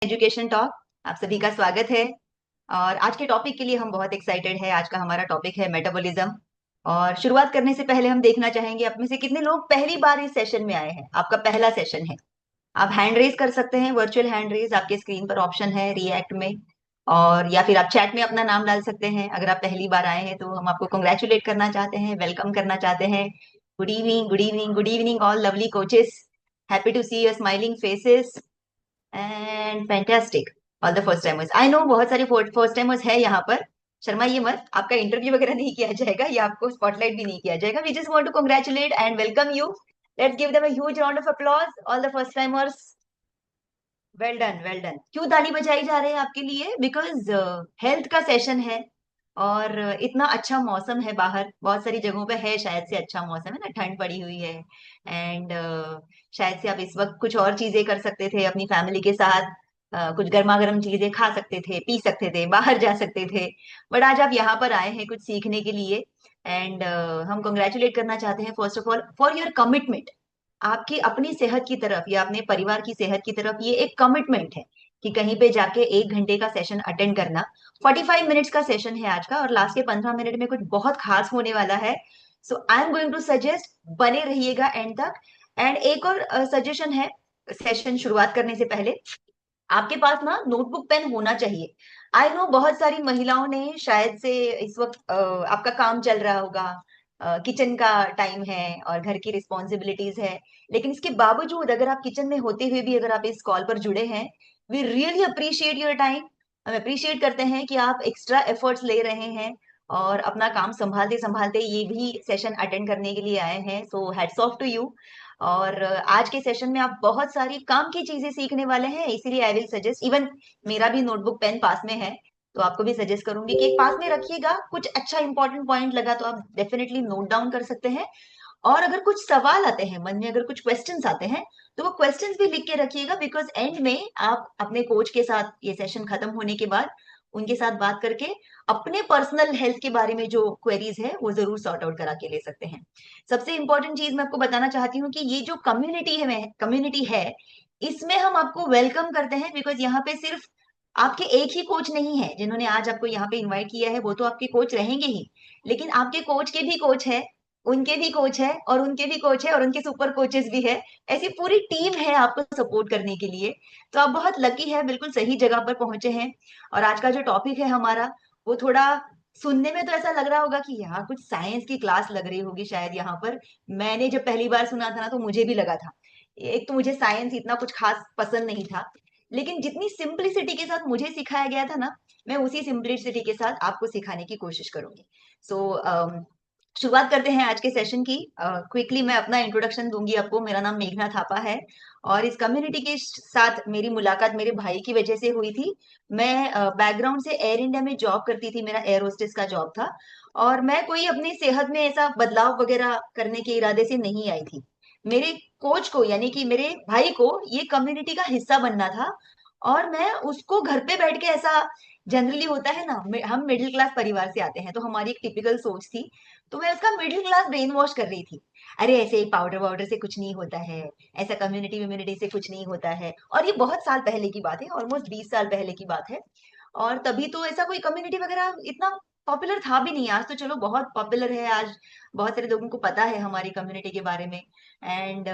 Education talk. आप सभी का स्वागत है। और आज के टॉपिक के लिए हम बहुत एक्साइटेड है। आज का हमारा टॉपिक है मेटाबॉलिज्म। और शुरुआत करने से पहले हम देखना चाहेंगे आप में से कितने लोग पहली बार इस सेशन में आए हैं। आपका पहला सेशन है। आप हैंड रेज कर सकते हैं, वर्चुअल हैंड रेज आपके स्क्रीन पर ऑप्शन है रिएक्ट में। और या फिर आप चैट में अपना नाम डाल सकते हैं। अगर आप पहली बार आए हैं तो हम आपको कंग्रेचुलेट करना चाहते हैं, वेलकम करना चाहते हैं। Good evening, good evening, good evening all lovely coaches. Happy to see your smiling faces and fantastic. All the first timers, I know बहुत सारे फर्स्ट टाइमर्स है यहाँ पर। शर्माइए मत, आपका इंटरव्यू वगैरह नहीं किया जाएगा या आपको स्पॉटलाइट भी नहीं किया जाएगा। We just want to congratulate and welcome you. Let's give them a huge round of applause all the first timers. Well done, well done. क्यों ताली बजाई जा रहे हैं आपके लिए? बिकॉज हेल्थ का सेशन है। और इतना अच्छा मौसम है बाहर, बहुत सारी जगहों पे है शायद से अच्छा मौसम है ना, ठंड पड़ी हुई है। एंड शायद से आप इस वक्त कुछ और चीजें कर सकते थे अपनी फैमिली के साथ। कुछ गर्मा गर्म चीजें खा सकते थे, पी सकते थे, बाहर जा सकते थे। बट आज आप यहाँ पर आए हैं कुछ सीखने के लिए। एंड हम कंग्रेचुलेट करना चाहते हैं first of all for your commitment. आपकी अपनी सेहत की तरफ या अपने परिवार की सेहत की तरफ ये एक कमिटमेंट है कि कहीं पे जाके 1 घंटे का सेशन अटेंड करना। 45 मिनट्स का सेशन है आज का और लास्ट के 15 मिनट में कुछ बहुत खास होने वाला है। So I am going to suggest बने रहिएगा एंड तक। एंड एक और सजेशन है सेशन शुरुआत करने से पहले, आपके पास ना नोटबुक पेन होना चाहिए। आई नो बहुत सारी महिलाओं ने शायद से इस वक्त आपका काम चल रहा होगा, किचन का टाइम है और घर की रिस्पॉन्सिबिलिटीज है। लेकिन इसके बावजूद अगर आप किचन में होते हुए भी अगर आप इस कॉल पर जुड़े हैं, we really appreciate your time. हम अप्रिशिएट करते हैं कि आप एक्स्ट्रा एफर्ट्स ले रहे हैं और अपना काम संभालते संभालते ये भी सेशन अटेंड करने के लिए आए हैं। So hats off to you. और आज के सेशन में आप बहुत सारी काम की चीजें सीखने वाले हैं, इसीलिए आई विल सजेस्ट, इवन मेरा भी नोटबुक पेन पास में है तो आपको भी सजेस्ट करूंगी कि एक पास में रखिएगा। कुछ अच्छा इंपॉर्टेंट पॉइंट लगा तो आप डेफिनेटली नोट डाउन कर सकते हैं। और अगर कुछ सवाल आते हैं मन में, अगर कुछ क्वेश्चंस आते हैं तो वो क्वेश्चंस भी लिख के रखिएगा। बिकॉज एंड में आप अपने कोच के साथ ये सेशन खत्म होने के बाद उनके साथ बात करके अपने पर्सनल हेल्थ के बारे में जो क्वेरीज है वो जरूर सॉर्ट आउट करा के ले सकते हैं। सबसे इंपॉर्टेंट चीज मैं आपको बताना चाहती हूँ कि ये जो कम्युनिटी है इसमें हम आपको वेलकम करते हैं। बिकॉज यहाँ पे सिर्फ आपके एक ही कोच नहीं है जिन्होंने आज आपको यहाँ पे इनवाइट किया है, वो तो आपके कोच रहेंगे ही। लेकिन आपके कोच के भी कोच है, उनके भी कोच है और उनके भी कोच है और उनके सुपर कोचेस भी है। ऐसी पूरी टीम है आपको सपोर्ट करने के लिए। तो आप बहुत लकी है, बिल्कुल सही जगह पर पहुंचे हैं। और आज का जो टॉपिक है हमारा वो थोड़ा सुनने में तो ऐसा लग रहा होगा कि यहाँ कुछ साइंस की क्लास लग रही होगी शायद यहाँ पर। मैंने जब पहली बार सुना था ना तो मुझे भी लगा था। एक तो मुझे साइंस इतना कुछ खास पसंद नहीं था, लेकिन जितनी सिंप्लिसिटी के साथ मुझे सिखाया गया था ना, मैं उसी सिंप्लिसिटी के साथ आपको सिखाने की कोशिश करूंगी। सो शुरुआत करते हैं आज के सेशन की। क्विकली मैं अपना इंट्रोडक्शन दूंगी आपको। मेरा नाम मेघना थापा है और इस कम्युनिटी के साथ मेरी मुलाकात मेरे भाई की वजह से हुई थी। मैं बैकग्राउंड से एयर इंडिया में जॉब करती थी, मेरा एयर होस्टेस का जॉब था। और मैं कोई अपनी सेहत में ऐसा बदलाव वगैरह करने के इरादे से नहीं आई थी। मेरे कोच को यानी कि मेरे भाई को ये कम्युनिटी का हिस्सा बनना था। और मैं उसको घर पे बैठ के ऐसा, जनरली होता है ना, हम मिडिल क्लास परिवार से आते हैं तो हमारी एक टिपिकल सोच थी। तो मैं उसका मिडिल क्लास ब्रेन वॉश कर रही थी। अरे ऐसे पाउडर वाउडर से कुछ नहीं होता है, ऐसा कम्युनिटी व्यूनिटी से कुछ नहीं होता है। और ये बहुत साल पहले की बात है, ऑलमोस्ट 20 साल पहले की बात है। और तभी तो ऐसा कोई कम्युनिटी वगैरह इतना पॉपुलर था भी नहीं। आज तो चलो बहुत पॉपुलर है, आज बहुत सारे लोगों को पता है हमारी कम्युनिटी के बारे में। And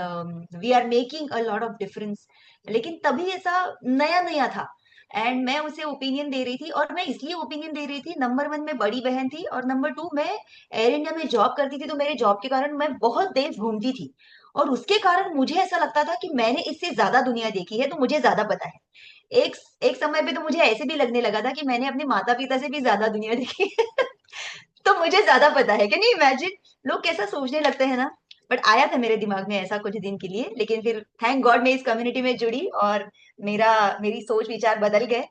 we are making a lot of difference. लेकिन तभी ऐसा नया नया था। एंड मैं उसे ओपिनियन दे रही थी और मैं इसलिए ओपिनियन दे रही थी, नंबर वन मैं बड़ी बहन थी और नंबर टू मैं एयर इंडिया में जॉब करती थी। तो मेरे जॉब के कारण मैं बहुत देश घूमती थी और उसके कारण मुझे ऐसा लगता था कि मैंने इससे ज्यादा दुनिया देखी है तो मुझे ज्यादा पता है। एक एक समय पे तो मुझे ऐसे भी लगने लगा था कि मैंने अपने माता पिता से भी ज्यादा दुनिया देखी है। तो मुझे ज्यादा पता है। कैन यू इमेजिन लोग कैसा सोचने लगते हैं ना। बट आया था मेरे दिमाग में ऐसा कुछ दिन के लिए, लेकिन फिर थैंक गॉड मैं इस कम्युनिटी में जुड़ी और मेरी सोच विचार बदल गए।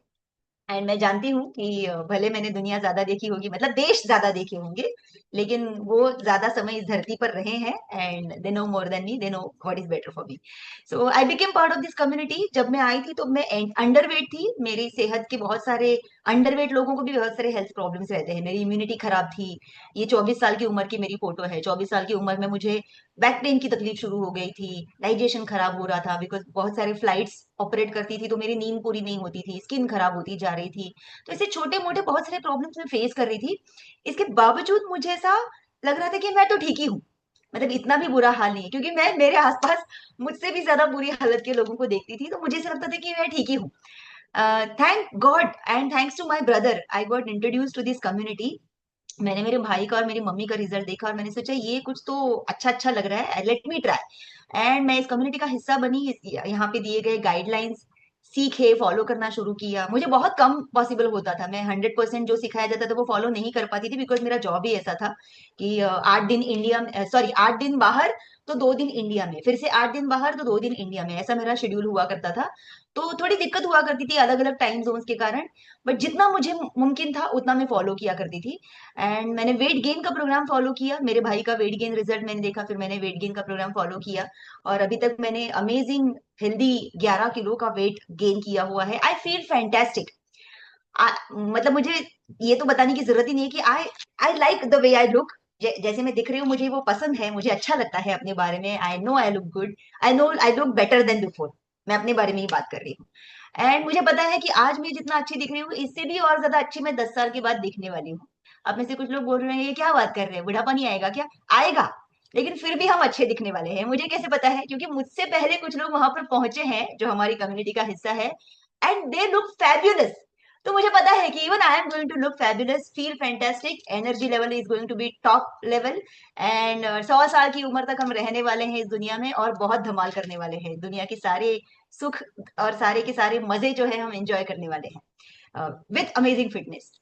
एंड मैं जानती हूँ कि भले मैंने दुनिया ज्यादा देखी होगी, मतलब देश ज्यादा देखे होंगे, लेकिन वो ज्यादा समय इस धरती पर रहे हैं। And they know more than me, they know what is better for me. So I became part of this community. जब मैं आई थी तो मैं अंडरवेट थी, मेरी सेहत के बहुत सारे अंडरवेट लोगों को भी बहुत सारे हेल्थ प्रॉब्लम्स रहते हैं। मेरी इम्यूनिटी खराब थी। ये 24 साल की उम्र की मेरी फोटो है। 24 साल की उम्र में मुझे बैक पेन की तकलीफ शुरू हो गई थी। डाइजेशन खराब हो रहा था, बिकॉज बहुत सारे फ्लाइट्स ऑपरेट करती थी तो मेरी नींद पूरी नहीं होती थी, स्किन खराब होती जा रही थी। तो ऐसे छोटे मोटे बहुत सारे प्रॉब्लम्स मैं फेस कर रही थी। इसके बावजूद मुझे ऐसा लग रहा था कि मैं तो ठीक ही हूँ। मतलब इतना भी बुरा हाल नहीं है, क्योंकि मैं मेरे आसपास मुझसे भी ज्यादा बुरी हालत के लोगों को देखती थी, तो मुझे ऐसा लगता था कि मैं ठीक ही हूँ। Thank God and thanks to my brother I got introduce to this community. मैंने मेरे भाई का और मेरी मम्मी का रिजल्ट देखा और मैंने सोचा ये कुछ तो अच्छा अच्छा लग रहा है, लेट मी ट्राई। एंड मैं इस कम्युनिटी का हिस्सा बनी। यहाँ पे दिए गए गाइडलाइंस सीखे, फॉलो करना शुरू किया। मुझे बहुत कम पॉसिबल होता था, मैं 100% जो सिखाया जाता था वो फॉलो नहीं कर पाती थी, बिकॉज मेरा जॉब ही ऐसा था कि 8 दिन इंडिया में, सॉरी 8 दिन बाहर तो 2 दिन इंडिया में, फिर से 8 दिन बाहर तो 2 दिन इंडिया में, ऐसा मेरा शेड्यूल हुआ करता था। तो थोड़ी दिक्कत हुआ करती थी अलग अलग टाइम जोन्स के कारण। बट जितना मुझे मुमकिन था उतना मैं फॉलो किया करती थी। एंड मैंने वेट गेन का प्रोग्राम फॉलो किया। मेरे भाई का वेट गेन रिजल्ट मैंने देखा, फिर मैंने वेट गेन का प्रोग्राम फॉलो किया। और अभी तक मैंने अमेजिंग हेल्दी 11 किलो का वेट गेन किया हुआ है। I feel fantastic. मतलब मुझे ये तो बताने की जरूरत ही नहीं है कि I I like the way I look. जैसे मैं दिख रही हूँ मुझे वो पसंद है, मुझे अच्छा लगता है अपने बारे में। I know I look good. I know I look better than before. मैं अपने बारे में ही बात कर रही हूँ। एंड मुझे पता है कि आज मैं जितना अच्छी दिख रही हूँ, इससे भी और ज्यादा अच्छी मैं 10 साल के बाद दिखने वाली हूँ। अब में से कुछ लोग बोल रहे हैं ये क्या बात कर रहे हैं, बुढ़ापा नहीं आएगा क्या? आएगा, लेकिन फिर भी हम अच्छे दिखने वाले हैं। मुझे कैसे पता है? क्योंकि मुझसे पहले कुछ लोग वहां पर पहुंचे हैं जो हमारी कम्युनिटी का हिस्सा है, एंड दे लुक फैब्यूलस। तो मुझे पता है कि even I am going to look fabulous, feel fantastic, energy level is going to be top level. And 100 साल की उम्र तक हम रहने वाले हैं इस दुनिया में और बहुत धमाल करने वाले हैं। दुनिया के सारे सुख और सारे के सारे मजे जो है हम एंजॉय करने वाले हैं विथ अमेजिंग फिटनेस।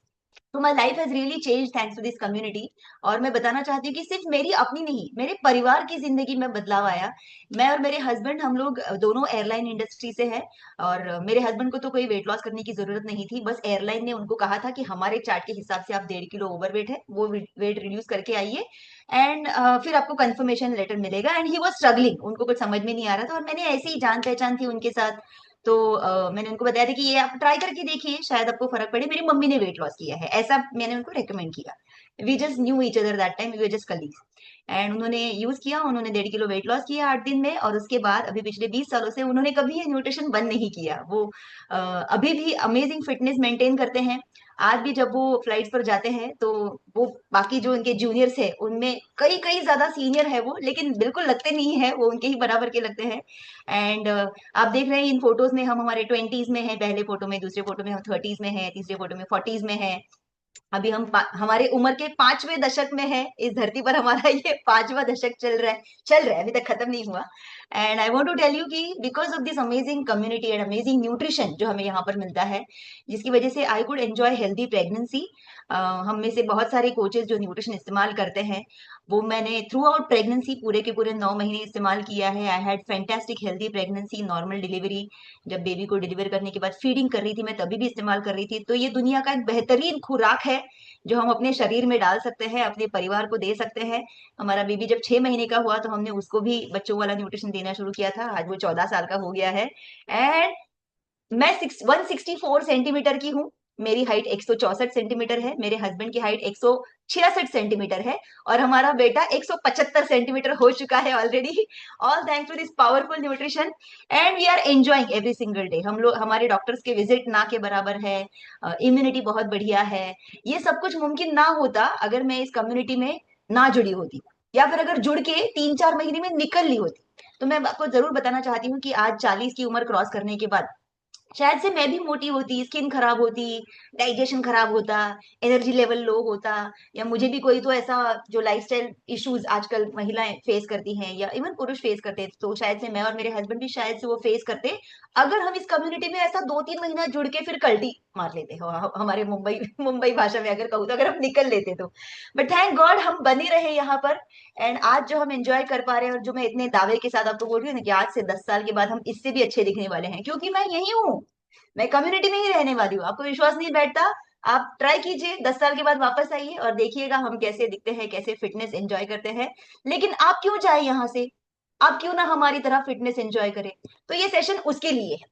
तो my life has really change thanks to this community. और मैं बताना चाहती हूँ कि सिर्फ मेरी अपनी नहीं, मेरे परिवार की जिंदगी में बदलाव आया। मैं और मेरे हस्बैंड, हम लोग दोनों एयरलाइन इंडस्ट्री से हैं। और मेरे हस्बैंड को तो कोई वेट लॉस करने की जरूरत नहीं थी, बस एयरलाइन ने उनको कहा था कि हमारे चार्ट के हिसाब से आप 1.5 किलो ओवरवेट है, वो वेट रिड्यूस करके आइए। एंड फिर आपको कंफर्मेशन लेटर मिलेगा। एंड ही वॉज स्ट्रगलिंग, उनको कुछ समझ में नहीं आ रहा था, और मैंने ऐसे ही जान पहचान थी उनके साथ। तो मैंने उनको बताया था कि ये आप ट्राई करके देखिए, शायद आपको फर्क पड़े। मेरी मम्मी ने वेट लॉस किया है, ऐसा मैंने उनको रेकमेंड किया। We just knew each other that time, we were just colleagues. And उन्होंने यूज किया, उन्होंने 1.5 किलो वेट लॉस किया 8 दिन में। और उसके बाद अभी पिछले 20 सालों से उन्होंने कभी ये न्यूट्रिशन बंद नहीं किया। वो अभी भी अमेजिंग फिटनेस मेंटेन करते हैं। आज भी जब वो फ्लाइट्स पर जाते हैं तो वो बाकी जो उनके जूनियर्स है उनमें कई कई ज्यादा सीनियर है वो, लेकिन बिल्कुल लगते नहीं है, वो उनके ही बराबर के लगते हैं। एंड आप देख रहे हैं इन फोटोज में हम हमारे 20s में हैं, पहले फोटो में, दूसरे फोटो में हम 30s में हैं, तीसरे फोटो में 40s में हैं। अभी हम हमारे उम्र के 5वें दशक में है इस धरती पर। हमारा ये 5वां दशक चल रहा है, अभी तक खत्म नहीं हुआ। And I want to tell you कि because of this amazing community and amazing nutrition जो हमें यहाँ पर मिलता है, जिसकी वजह से I could enjoy healthy pregnancy. हम में से बहुत सारे कोचेस जो न्यूट्रिशन इस्तेमाल करते हैं, वो मैंने थ्रू आउट प्रेगनेंसी पूरे के पूरे 9 महीने इस्तेमाल किया है। I had fantastic healthy pregnancy, normal delivery. जब बेबी को डिलीवर करने के बाद फीडिंग कर रही थी मैं, तभी भी इस्तेमाल कर रही थी। तो ये दुनिया का एक बेहतरीन खुराक है जो हम अपने शरीर में डाल सकते हैं, अपने परिवार को दे सकते हैं। हमारा बेबी जब 6 महीने का हुआ तो हमने उसको भी बच्चों वाला न्यूट्रिशन देना शुरू किया था। आज वो 14 साल का हो गया है। एंड मैं 164 सेंटीमीटर की हूँ। मेरी हाइट 164 सेंटीमीटर है, मेरे हस्बैंड की हाइट 166 सेंटीमीटर है। और हमारा बेटा 175 सेंटीमीटर हो चुका है already, all thanks to this powerful nutrition. And we are enjoying every single day. हम लोग, हमारे डॉक्टर्स के विजिट ना के बराबर है। इम्यूनिटी बहुत बढ़िया है। ये सब कुछ मुमकिन ना होता अगर मैं इस कम्युनिटी में ना जुड़ी होती, या फिर अगर जुड़ के 3-4 महीने में निकल ली होती। तो मैं आपको जरूर बताना चाहती हूँ कि आज 40 की उम्र क्रॉस करने के बाद शायद से मैं भी मोटी होती, स्किन खराब होती, डाइजेशन खराब होता, एनर्जी लेवल लो होता, या मुझे भी कोई तो ऐसा जो लाइफस्टाइल इश्यूज आजकल महिलाएं फेस करती हैं या इवन पुरुष फेस करते हैं, तो शायद से मैं और मेरे हस्बैंड भी शायद से वो फेस करते अगर हम इस कम्युनिटी में ऐसा 2-3 महीना जुड़ के फिर कल्टी मार लेते हो। हमारे मुंबई मुंबई भाषा में अगर कहूँ तो, अगर हम निकल लेते तो। बट थैंक गॉड हम बने रहे यहाँ पर। एंड आज जो हम एंजॉय कर पा रहे हैं, और जो मैं इतने दावे के साथ आपको बोल रही हूँ ना कि आज से 10 साल के बाद हम इससे भी अच्छे दिखने वाले हैं, क्योंकि मैं यही हूँ, मैं कम्युनिटी में ही रहने वाली हूँ। आपको विश्वास नहीं बैठता? आप ट्राई कीजिए, 10 साल के बाद वापस आइए और देखिएगा हम कैसे दिखते हैं, कैसे फिटनेस एंजॉय करते हैं। लेकिन आप क्यों जाए यहाँ से? आप क्यों ना हमारी तरह फिटनेस एंजॉय करें? तो ये सेशन उसके लिए है।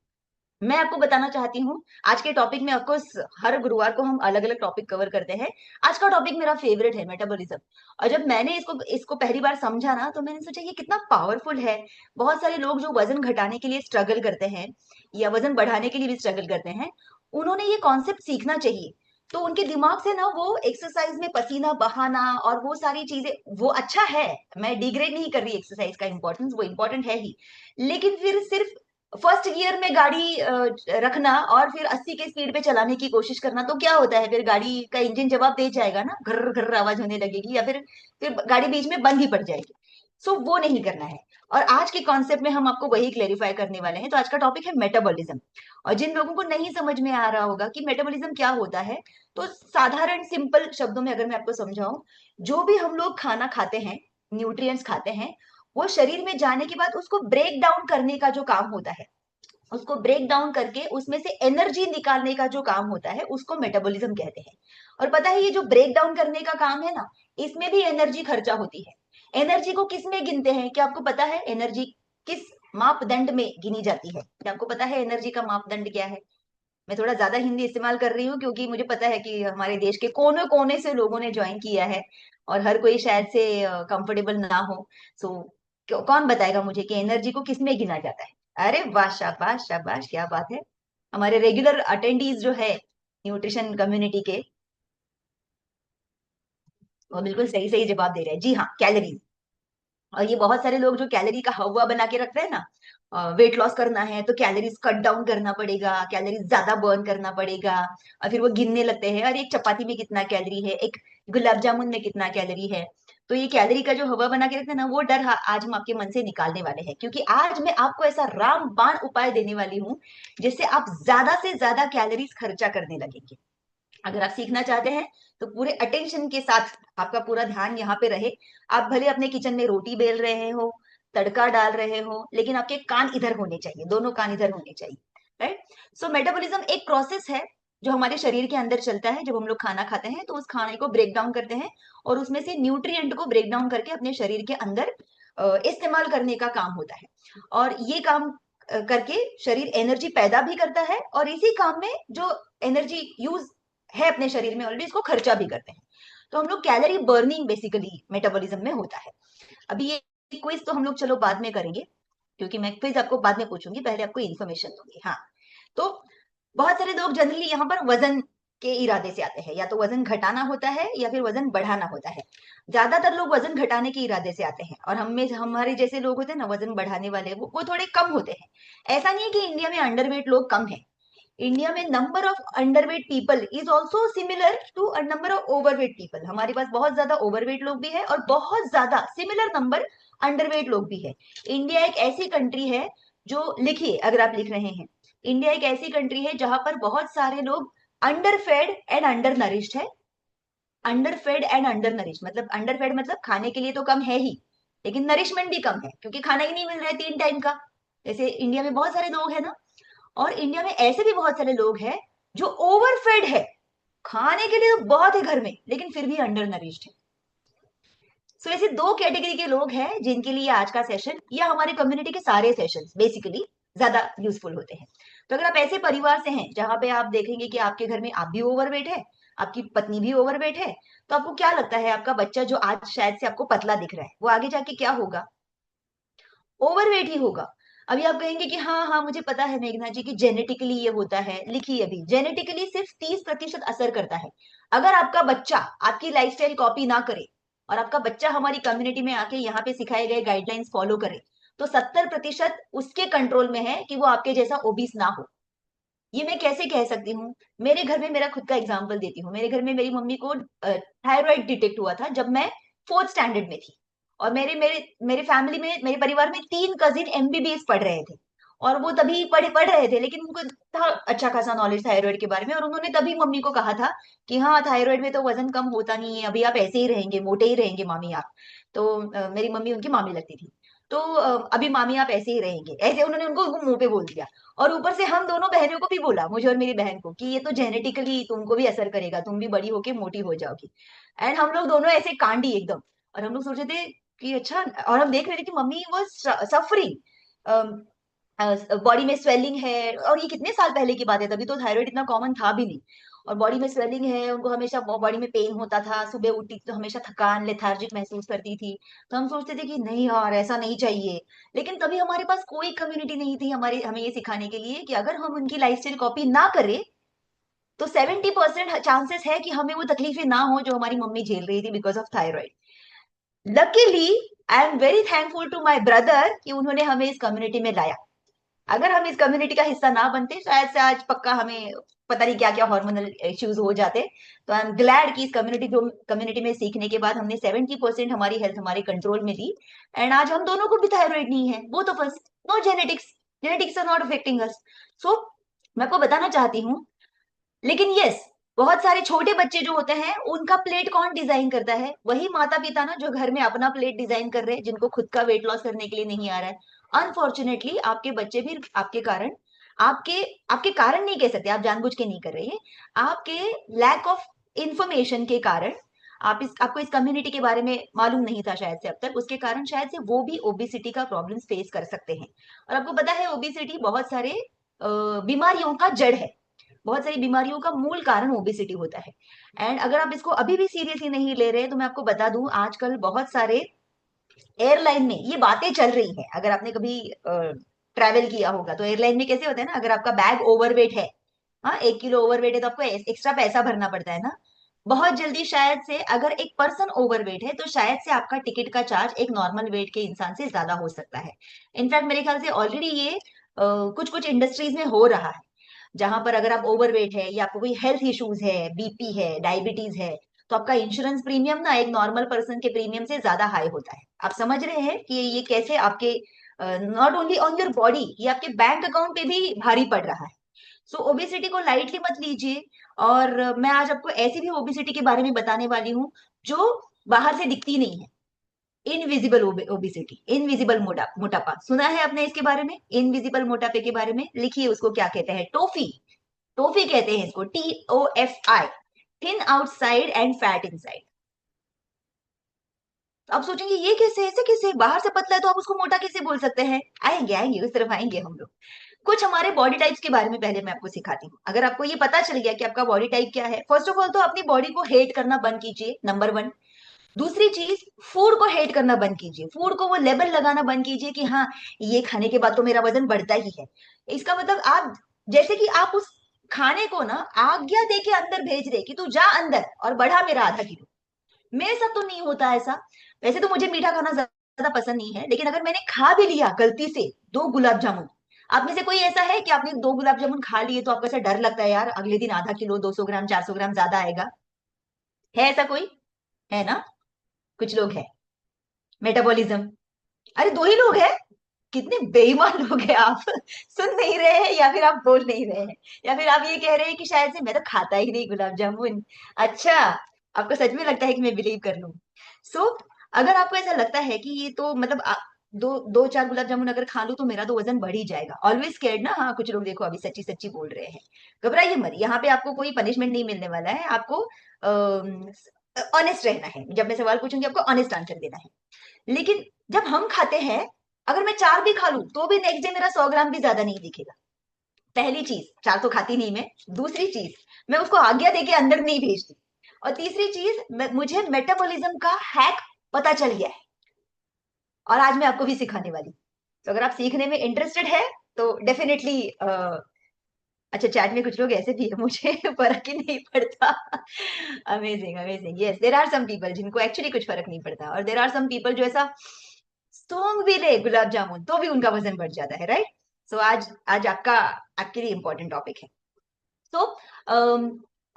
मैं आपको बताना चाहती हूँ आज के टॉपिक में। ऑफकोर्स हर गुरुवार को हम अलग अलग टॉपिक कवर करते हैं। आज का टॉपिक मेरा फेवरेट है, मेटाबॉलिज्म। और जब मैंने इसको इसको पहली बार समझा ना, तो मैंने सोचा ये कितना पावरफुल है। बहुत सारे लोग जो वजन घटाने के लिए स्ट्रगल करते हैं या वजन बढ़ाने के लिए भी स्ट्रगल करते हैं, उन्होंने ये कॉन्सेप्ट सीखना चाहिए। तो उनके दिमाग से ना वो एक्सरसाइज में पसीना बहाना और वो सारी चीजें, वो अच्छा है। मैं डिग्रेड नहीं कर रही एक्सरसाइज का इंपॉर्टेंस, वो इंपॉर्टेंट है ही। लेकिन फिर सिर्फ फर्स्ट गियर में गाड़ी रखना और फिर 80 के स्पीड पे चलाने की कोशिश करना, तो क्या होता है फिर गाड़ी का इंजन जवाब दे जाएगा ना, घर घर आवाज होने लगेगी, या फिर गाड़ी बीच में बंद ही पड़ जाएगी। सो वो नहीं करना है। और आज के कॉन्सेप्ट में हम आपको वही क्लेरिफाई करने वाले हैं। तो आज का टॉपिक है मेटाबॉलिज्म। और जिन लोगों को नहीं समझ में आ रहा होगा कि मेटाबॉलिज्म क्या होता है, तो साधारण सिंपल शब्दों में अगर मैं आपको समझाऊं, जो भी हम लोग खाना खाते हैं, न्यूट्रिएंट्स खाते हैं, वो शरीर में जाने के बाद उसको ब्रेक डाउन करने का जो काम होता है, उसको ब्रेक डाउन करके उसमें से एनर्जी निकालने का जो काम होता है, उसको मेटाबॉलिज्म कहते हैं। और पता है ये जो ब्रेक डाउन करने का काम है ना, इसमें भी एनर्जी खर्चा होती है। एनर्जी को किस में गिनते हैं, क्या आपको पता है? एनर्जी किस मापदंड में गिनी जाती है? क्या आपको पता है एनर्जी का मापदंड क्या है? मैं थोड़ा ज्यादा हिंदी इस्तेमाल कर रही हूँ क्योंकि मुझे पता है कि हमारे देश के कोने कोने से लोगों ने ज्वाइन किया है और हर कोई शायद से कंफर्टेबल ना हो। सो कौन बताएगा मुझे कि एनर्जी को किस में गिना जाता है? अरे वाह, शाबाश शाबाश, क्या बात है। हमारे रेगुलर अटेंडीज जो है न्यूट्रिशन कम्युनिटी के, वो बिल्कुल सही सही जवाब दे रहे हैं। जी हाँ, कैलोरीज। और ये बहुत सारे लोग जो कैलोरी का हवा बना के रखते हैं ना, वेट लॉस करना है तो कैलोरीज कट डाउन करना पड़ेगा, कैलोरीज ज्यादा बर्न करना पड़ेगा। और फिर वो गिनने लगते हैं, अरे एक चपाती में कितना कैलोरी है, एक गुलाब जामुन में कितना कैलोरी है। तो ये कैलोरी का जो हवा बना के रखते हैं ना, वो डर आज हम आपके मन से निकालने वाले हैं, क्योंकि आज मैं आपको ऐसा रामबाण उपाय देने वाली हूँ जिससे आप ज्यादा से ज्यादा कैलोरीज खर्चा करने लगेंगे। अगर आप सीखना चाहते हैं तो पूरे अटेंशन के साथ आपका पूरा ध्यान यहाँ पे रहे। आप भले अपने किचन में रोटी बेल रहे हो, तड़का डाल रहे हो, लेकिन आपके कान इधर होने चाहिए, दोनों कान इधर होने चाहिए। राइट? सो मेटाबॉलिज्म एक प्रोसेस है जो हमारे शरीर के अंदर चलता है। जब हम लोग खाना खाते हैं तो उस खाने को ब्रेक डाउन करते हैं और उसमें से न्यूट्रिएंट को ब्रेक डाउन करके अपने शरीर के अंदर इस्तेमाल करने का काम होता है। और ये काम करके शरीर एनर्जी पैदा भी करता है, और इसी काम में जो एनर्जी यूज है अपने शरीर में ऑलरेडी, इसको खर्चा भी करते हैं। तो हम लोग कैलोरी बर्निंग बेसिकली मेटाबॉलिज्म में होता है। अभी ये क्विज तो हम लोग चलो बाद में करेंगे, क्योंकि मैं क्विज आपको बाद में पूछूंगी, पहले आपको इन्फॉर्मेशन दूंगी। हाँ, तो बहुत सारे लोग जनरली यहाँ पर वजन के इरादे से आते हैं, या तो वजन घटाना होता है या फिर वजन बढ़ाना होता है। ज्यादातर लोग वजन घटाने के इरादे से आते हैं, और हम में हमारे जैसे लोग होते हैं ना वजन बढ़ाने वाले, वो थोड़े कम होते हैं। ऐसा नहीं है कि इंडिया में अंडरवेट लोग कम है। इंडिया में number of underweight people is also similar to a number of overweight people. हमारे पास बहुत ज्यादा ओवरवेट लोग भी है और बहुत ज्यादा सिमिलर नंबर अंडरवेट लोग भी है। इंडिया एक ऐसी कंट्री है जो, लिखिए अगर आप लिख रहे हैं, इंडिया एक ऐसी कंट्री है जहां पर बहुत सारे लोग underfed and undernourished है। Underfed and undernourish मतलब, अंडर फेड मतलब खाने के लिए तो कम है ही, लेकिन नरिशमेंट भी कम है क्योंकि खाना ही नहीं मिल रहा है 3 टाइम का। जैसे इंडिया में बहुत सारे लोग हैं ना। और इंडिया में ऐसे भी बहुत सारे लोग हैं जो ओवरफेड है, खाने के लिए तो बहुत है घर में, लेकिन फिर भी अंडर नरिश्ड है। सो ऐसे दो कैटेगरी के लोग हैं जिनके लिए आज का सेशन या हमारे कम्युनिटी के सारे सेशन बेसिकली ज्यादा यूजफुल होते हैं। तो अगर आप ऐसे परिवार से हैं जहां पे आप देखेंगे कि आपके घर में आप भी ओवरवेट है, आपकी पत्नी भी ओवरवेट है, तो आपको क्या लगता है आपका बच्चा जो आज शायद से आपको पतला दिख रहा है, वो आगे जाके क्या होगा? ओवरवेट ही होगा। अभी आप कहेंगे कि हाँ हाँ मुझे पता है मेघना जी की जेनेटिकली ये होता है। लिखिए, अभी जेनेटिकली सिर्फ 30% असर करता है। अगर आपका बच्चा आपकी लाइफस्टाइल कॉपी ना करे और आपका बच्चा हमारी कम्युनिटी में आके यहाँ पे सिखाए गए गाइडलाइंस फॉलो करे, तो 70% उसके कंट्रोल में है कि वो आपके जैसा ओबीस ना हो। ये मैं कैसे कह सकती हूँ? मेरे घर में, मेरा खुद का एग्जाम्पल देती हूँ। मेरे घर में मेरी मम्मी को थायराइड डिटेक्ट हुआ था जब मैं फोर्थ स्टैंडर्ड में थी। और मेरे मेरे मेरे फैमिली में, मेरे परिवार में 3 कजिन एमबीबीएस पढ़ रहे थे। और वो तभी पढ़ रहे थे, लेकिन उनको था अच्छा खासा नॉलेज थायराइड के बारे में, और उन्होंने तभी मम्मी को कहा था कि हाँ थायराइड में तो वजन कम होता नहीं है, अभी आप ऐसे ही रहेंगे, मोटे ही रहेंगे मामी आप। तो मेरी मम्मी उनकी मामी लगती थी। तो अभी मामी आप ऐसे ही रहेंगे, ऐसे उन्होंने उनको मुंह पे बोल दिया। और ऊपर से हम दोनों बहनों को भी बोला, मुझे और मेरी बहन को, कि ये तो जेनेटिकली तुमको भी असर करेगा, तुम भी बड़ी होके मोटी हो जाओगी। एंड हम लोग दोनों ऐसे कांडी एकदम। और हम लोग सोचे थे कि अच्छा, और हम देख रहे थे कि मम्मी वो सफरिंग, बॉडी में स्वेलिंग है, और ये कितने साल पहले की बात है, तभी तो थायराइड इतना कॉमन था भी नहीं। और बॉडी में स्वेलिंग है, उनको हमेशा बॉडी में पेन होता था, सुबह उठती थी तो हमेशा थकान लेथार्जिक महसूस करती थी। तो हम सोचते थे कि नहीं यार ऐसा नहीं चाहिए। लेकिन तभी हमारे पास कोई कम्युनिटी नहीं थी हमारी हमें ये सिखाने के लिए कि अगर हम उनकी लाइफस्टाइल कॉपी ना करें तो 70% चांसेस है कि हमें वो तकलीफें ना हो जो हमारी मम्मी झेल रही थी because of thyroid. Luckily I am very thankful to my brother कि उन्होंने हमें इस कम्युनिटी में लाया। अगर हम इस कम्युनिटी का हिस्सा ना बनते शायद से आज पक्का हमें पता नहीं क्या क्या हार्मोनल इश्यूज हो जाते। तो आई एम ग्लैड कि इस कम्युनिटी में सीखने के बाद हमने 70% हमारी हेल्थ हमारे कंट्रोल में ली। एंड आज हम दोनों को भी थायराइड नहीं है, वो तो first. No genetics, genetics are not affecting us. So मैं आपको बताना चाहती हूँ, लेकिन यस, बहुत सारे छोटे बच्चे जो होते हैं उनका प्लेट कौन डिजाइन करता है? वही माता पिता ना, जो घर में अपना प्लेट डिजाइन कर रहे हैं, जिनको खुद का वेट लॉस करने के लिए नहीं आ रहा है। अनफॉर्चुनेटली आपके बच्चे भी आपके कारण, आपके आपके कारण नहीं कह सकते, आप जानबूझ के नहीं कर रहे हैं, आपके लैक ऑफ इंफॉर्मेशन के कारण, आपको इस कम्युनिटी के बारे में मालूम नहीं था शायद से अब तक, उसके कारण शायद से वो भी ओबिसिटी का प्रॉब्लम फेस कर सकते हैं। और आपको पता है ओबिसिटी बहुत सारे बीमारियों का जड़ है, बहुत सारी बीमारियों का मूल कारण ओबेसिटी होता है। एंड अगर आप इसको अभी भी सीरियसली नहीं ले रहे तो मैं आपको बता दूं, आजकल बहुत सारे एयरलाइन में ये बातें चल रही हैं। अगर आपने कभी ट्रैवल किया होगा तो एयरलाइन में कैसे होता है ना, अगर आपका बैग ओवरवेट है, हाँ 1 किलो ओवरवेट है, तो आपको एक्स्ट्रा पैसा भरना पड़ता है ना। बहुत जल्दी शायद से अगर एक पर्सन ओवरवेट है तो शायद से आपका टिकट का चार्ज एक नॉर्मल वेट के इंसान से ज्यादा हो सकता है। इनफैक्ट मेरे ख्याल से ऑलरेडी ये कुछ कुछ इंडस्ट्रीज में हो रहा है, जहां पर अगर आप ओवरवेट है या आपको कोई हेल्थ इश्यूज है, बीपी है, डायबिटीज है, तो आपका इंश्योरेंस प्रीमियम ना एक नॉर्मल पर्सन के प्रीमियम से ज्यादा हाई होता है। आप समझ रहे हैं कि ये कैसे आपके not only on your body, ये आपके बैंक अकाउंट पे भी भारी पड़ रहा है। सो ओबेसिटी को लाइटली मत लीजिए। और मैं आज आपको ऐसी भी ओबेसिटी के बारे में बताने वाली हूँ जो बाहर से दिखती नहीं है। इनविजिबल ओबेसिटी, इनविजिबल मोटापा, सुना है आपने इसके बारे में? इनविजिबल मोटापे के बारे में लिखिए, उसको क्या कहते हैं? टोफी। टोफी कहते हैं इसको, TOFI, thin outside and fat inside. तो आप सोचेंगे ये कैसे, ऐसे कैसे, बाहर से पतला है तो आप उसको मोटा कैसे बोल सकते हैं? आएंगे आएंगे, उस तरफ आएंगे हम लोग। कुछ हमारे बॉडी टाइप्स के बारे में पहले मैं आपको सिखाती हूँ। अगर आपको ये पता चल गया कि आपका बॉडी टाइप क्या है, फर्स्ट ऑफ ऑल तो अपनी बॉडी को हेट करना बंद कीजिए, नंबर वन। दूसरी चीज, फूड को हेट करना बंद कीजिए, फूड को वो लेबल लगाना बंद कीजिए कि हाँ ये खाने के बाद तो मेरा वजन बढ़ता ही है। इसका मतलब आप, जैसे कि आप उस खाने को ना आज्ञा दे के अंदर भेज रहे कि तू जा अंदर और बढ़ा मेरा आधा किलो। मेरे साथ तो नहीं होता ऐसा। वैसे तो मुझे मीठा खाना ज्यादा पसंद नहीं है, लेकिन अगर मैंने खा भी लिया गलती से 2 गुलाब जामुन, आप में से कोई ऐसा है कि आपने 2 गुलाब जामुन खा लिए तो आपको ऐसा डर लगता है यार अगले दिन आधा किलो, 200 ग्राम, 400 ग्राम ज्यादा आएगा? है ऐसा कोई? है ना? कुछ लोग हैं। मेटाबॉलिज्म, अरे दो ही लोग हैं? कितने बेईमान लोग हैं आप। सुन नहीं रहे हैं या फिर आप बोल नहीं रहे हैं, या फिर आप ये कह रहे हैं कि शायद से मैं तो खाता ही नहीं गुलाब जामुन। अच्छा, आपको सच में लगता है कि मैं बिलीव कर लूं? सो अगर आपको ऐसा लगता है कि ये तो मतलब दो दो चार गुलाब जामुन अगर खा लूं तो मेरा तो वजन बढ़ ही जाएगा, ऑलवेज स्कैर्ड ना। हाँ कुछ लोग देखो अभी सच्ची सच्ची बोल रहे हैं। घबराइए मत, यहाँ पे आपको कोई पनिशमेंट नहीं मिलने वाला है। आपको ऑनेस्ट रहना है, जब मैं सवाल पूछूंगी आपको ऑनेस्ट आंसर देना है। लेकिन जब हम खाते हैं, अगर मैं 4 भी खा लूं तो भी नेक्स्ट डे मेरा 100 ग्राम भी ज्यादा नहीं दिखेगा। पहली चीज, 4 तो खाती नहीं मैं। दूसरी चीज, मैं उसको आज्ञा देके अंदर नहीं भेजती। और तीसरी चीज, मुझे मेटाबॉलिज्म का हैक पता चल गया है, और आज मैं आपको भी सिखाने वाली हूं। तो अगर आप सीखने में इंटरेस्टेड है तो डेफिनेटली, अच्छा चैट में कुछ लोग ऐसे भी है मुझे फर्क ही नहीं पड़ता। Amazing amazing, yes there are some people जिनको एक्चुअली कुछ फर्क नहीं पड़ता, और देयर आर सम पीपल जो ऐसा सौंग भी ले गुलाब जामुन तो भी उनका वजन बढ़ जाता है, राइट? सो आज आज आपका आपके लिए इंपॉर्टेंट टॉपिक है। सो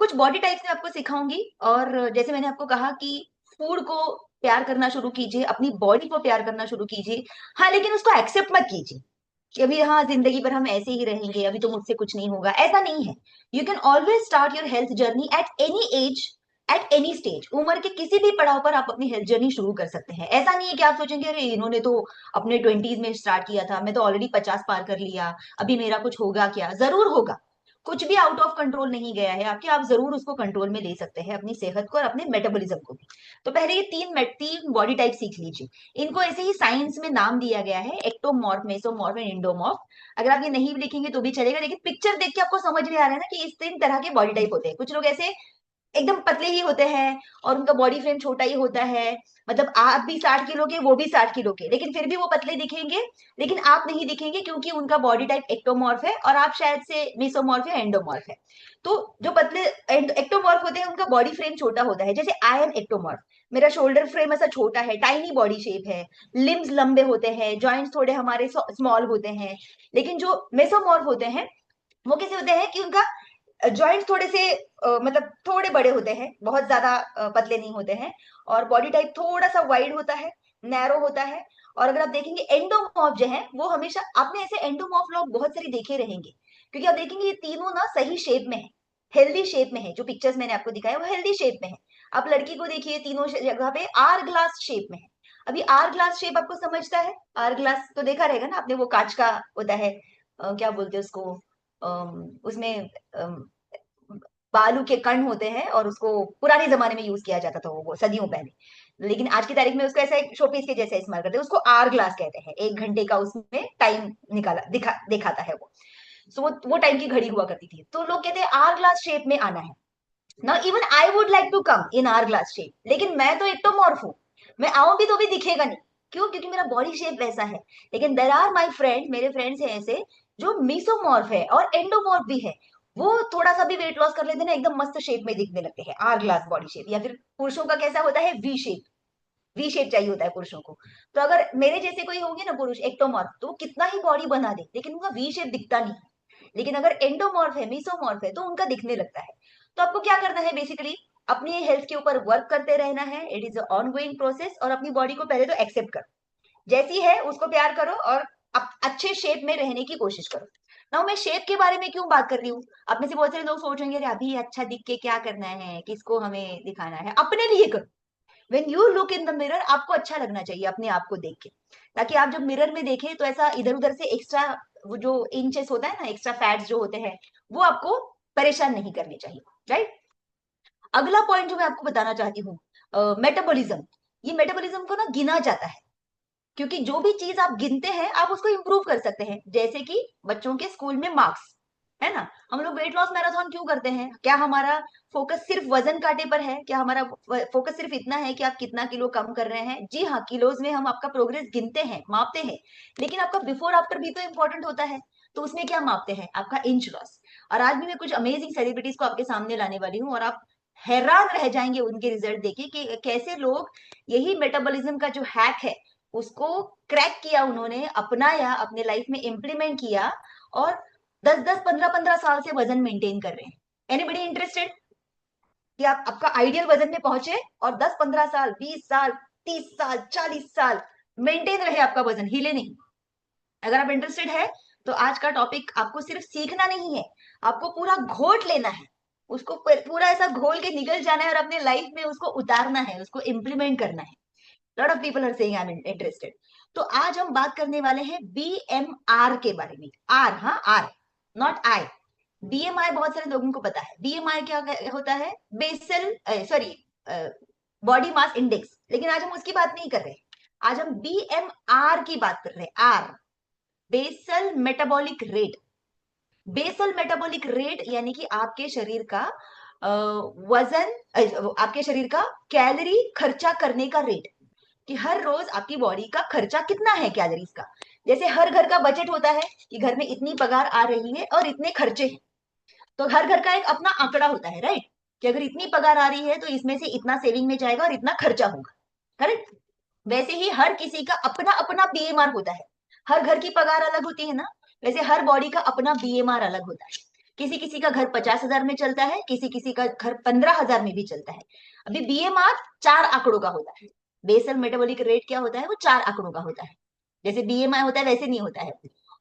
कुछ बॉडी टाइप्स मैं आपको सिखाऊंगी, और जैसे मैंने आपको कहा कि फूड को प्यार करना शुरू कीजिए, अपनी बॉडी को प्यार करना शुरू कीजिए। हाँ लेकिन उसको एक्सेप्ट मत कीजिए कि अभी हाँ जिंदगी भर हम ऐसे ही रहेंगे, अभी तो मुझसे कुछ नहीं होगा, ऐसा नहीं है। You can always start your health journey at any as, at any stage. उम्र के किसी भी पड़ाव पर आप अपनी हेल्थ जर्नी शुरू कर सकते हैं। ऐसा नहीं है कि आप सोचेंगे अरे इन्होंने तो अपने 20s में स्टार्ट किया था, मैं तो ऑलरेडी 50 पार कर लिया, अभी मेरा कुछ होगा क्या? जरूर होगा। कुछ भी आउट ऑफ कंट्रोल नहीं गया है आपके, आप जरूर उसको कंट्रोल में ले सकते हैं, अपनी सेहत को और अपने मेटाबॉलिज्म को भी। तो पहले ये तीन बॉडी टाइप सीख लीजिए। इनको ऐसे ही साइंस में नाम दिया गया है, एक्टोमॉर्फ, मेसोमॉर्फ एंड इंडोमॉर्फ। अगर आप ये नहीं भी लिखेंगे तो भी चलेगा, लेकिन पिक्चर देख के आपको समझ में आ रहा है ना कि इस तीन तरह के बॉडी टाइप होते हैं। कुछ लोग ऐसे एकदम पतले ही होते हैं और उनका बॉडी फ्रेम छोटा ही होता है, मतलब आप भी 60 किलो के, वो भी 60 किलो के, लेकिन फिर भी वो पतले दिखेंगे, लेकिन आप नहीं दिखेंगे क्योंकि उनका बॉडी टाइप एक्टोमॉर्फ है और आप शायद से मेसोमॉर्फ या एंडोमॉर्फ है। तो जो पतले एक्टोमॉर्फ होते हैं उनका बॉडी फ्रेम छोटा होता है, जैसे आई एम एक्टोमॉर्फ। मेरा शोल्डर फ्रेम ऐसा छोटा है, टाइनी बॉडी शेप है, लिम्स लंबे होते हैं, जॉइंट्स थोड़े हमारे स्मॉल होते हैं। लेकिन जो मेसोमॉर्फ होते हैं वो कैसे होते हैं कि उनका जॉइंट्स थोड़े से मतलब थोड़े बड़े होते हैं, बहुत ज्यादा पतले नहीं होते हैं, और बॉडी टाइप थोड़ा सा वाइड होता है, नैरो होता है। और अगर आप देखेंगे एंडोमॉर्फ जो है वो हमेशा, आपने ऐसे एंडोमॉर्फ लोग बहुत सारे देखे रहेंगे, क्योंकि आप देखेंगे ये तीनों ना सही शेप में है, हेल्दी शेप में है। जो पिक्चर्स मैंने आपको दिखाया वो हेल्दी शेप में है। आप लड़की को देखिए, तीनों जगह पे आर ग्लास शेप में है। अभी आर ग्लास शेप आपको समझता है? आर ग्लास तो देखा रहेगा ना आपने, वो कांच का होता है, क्या बोलते हैं उसको, उसमें बालू के कण होते हैं, और उसको पुराने जमाने में यूज किया जाता था, वो सदियों पहले। लेकिन आज की तारीख में उसको ऐसा एक शोपीस के जैसे इस्तेमाल करते हैं, उसको आर ग्लास कहते हैं। 1 घंटे का उसमें टाइम निकाला दिखाता है वो। सो वो टाइम की घड़ी हुआ करती थी, तो लोग कहते हैं आर ग्लास शेप में आना है। Now even I would like to come in hourglass shape, लेकिन मैं तो एक्टोमॉर्फ हूँ, मैं आऊं भी तो भी दिखेगा नहीं। क्यों? क्योंकि मेरा बॉडी शेप वैसा है। लेकिन देर आर माई फ्रेंड, मेरे फ्रेंड्स हैं ऐसे जो मीसोमॉर्फ है और एंडोमॉर्फ भी है। वो थोड़ा सा भी वेट लॉस कर लेते हैं ना, एकदम मस्त शेप में दिखने लगते हैं, आर ग्लास बॉडी शेप। या फिर पुरुषों का कैसा होता है, वी शेप। वी शेप चाहिए होता है पुरुषों को। तो अगर मेरे जैसे कोई होंगे ना पुरुष एक्टोमॉर्फ, तो वो कितना ही बॉडी बना दे लेकिन उनका वी शेप दिखता नहीं। लेकिन अगर एंडोमॉर्फ है, मीसोमॉर्फ है, तो उनका दिखने लगता है। तो आपको क्या करना है बेसिकली, अपनी हेल्थ के ऊपर वर्क करते रहना है। It is on going process. और अपनी बॉडी को पहले तो एक्सेप्ट करो, जैसी है उसको प्यार करो, और अच्छे शेप में रहने की कोशिश करो। ना मैं शेप के बारे में क्यों बात कर रही हूँ, आप में से बहुत सारे लोग सोचेंगे अरे अभी अच्छा दिख के क्या करना है, किसको हमें दिखाना है, अपने लिए करो। When you look in the mirror, आपको अच्छा लगना चाहिए अपने आप को देख के, ताकि आप जब मिरर में देखें तो ऐसा इधर उधर से एक्स्ट्रा, वो जो इंचेस होता है ना, एक्स्ट्रा फैट्स जो होते हैं, वो आपको परेशान नहीं करने चाहिए। राइट। अगला पॉइंट जो मैं आपको बताना चाहती हूँ, मेटाबॉलिज्म। ये मेटाबॉलिज्म को ना गिना जाता है, क्योंकि जो भी चीज आप गिनते हैं आप उसको इंप्रूव कर सकते हैं। जैसे कि बच्चों के स्कूल में मार्क्स, है ना। हम लोग वेट लॉस मैराथन क्यों करते हैं? क्या हमारा फोकस सिर्फ वजन काटे पर है? क्या हमारा फोकस सिर्फ इतना है कि आप कितना किलो कम कर रहे हैं? जी हाँ, किलोज में हम आपका प्रोग्रेस गिनते हैं, मापते हैं, लेकिन आपका बिफोर आफ्टर भी तो इम्पोर्टेंट होता है। तो उसमें क्या मापते हैं? आपका इंच लॉस। और आज भी मैं कुछ अमेजिंग सेलिब्रिटीज को आपके सामने लाने वाली हूँ, और आप हैरान रह जाएंगे उनके रिजल्ट देखे कि कैसे लोग यही मेटाबॉलिज्म का जो हैक है उसको क्रैक किया, उन्होंने अपनाया, अपने लाइफ में इम्प्लीमेंट किया, और 10-10, 15-15 साल से वजन मेंटेन कर रहे हैं। एनीबडी इंटरेस्टेड कि आप आपका आइडियल वजन में पहुंचे और 10-15 साल, 20 साल, 30 साल, 40 साल मेंटेन रहे, आपका वजन हिले नहीं? अगर आप इंटरेस्टेड है तो आज का टॉपिक आपको सिर्फ सीखना नहीं है, आपको पूरा घोट लेना है, उसको पूरा ऐसा घोल के निकल जाना है और अपने लाइफ में उसको उतारना है, उसको इम्प्लीमेंट करना है। Lot of people are saying I am interested. तो आज हम बात करने वाले हैं बीएमआर के बारे में। आर, हाँ आर, नॉट आई। बीएमआई बहुत सारे लोगों को पता है। बीएमआई क्या होता है? Basal, sorry, body mass index. लेकिन आज हम उसकी बात नहीं कर रहे, आज हम बीएमआर की बात कर रहे हैं। Or, basal metabolic rate. Basal metabolic rate यानी कि आपके शरीर का वजन, आपके शरीर का कैलोरी खर्चा करने का रेट, कि हर रोज आपकी बॉडी का खर्चा कितना है कैलोरीज का। जैसे हर घर का बजट होता है कि घर में इतनी पगार आ रही है और इतने खर्चे हैं, तो हर घर का एक अपना आंकड़ा होता है, राइट, कि अगर इतनी पगार आ रही है तो इसमें से इतना सेविंग में जाएगा और इतना खर्चा होगा। करेक्ट। वैसे ही हर किसी का अपना अपना बीएमआर होता है। हर घर की पगार अलग होती है ना, वैसे हर बॉडी का अपना बीएमआर अलग होता है। किसी किसी का घर 50,000 में चलता है, किसी किसी का घर 15,000 में भी चलता है। अभी बीएमआर 4 आंकड़ों का होता है। बेसल मेटाबॉलिक रेट क्या होता है? वो 4 आंकड़ों का होता है। जैसे बीएमआई होता है वैसे नहीं होता है।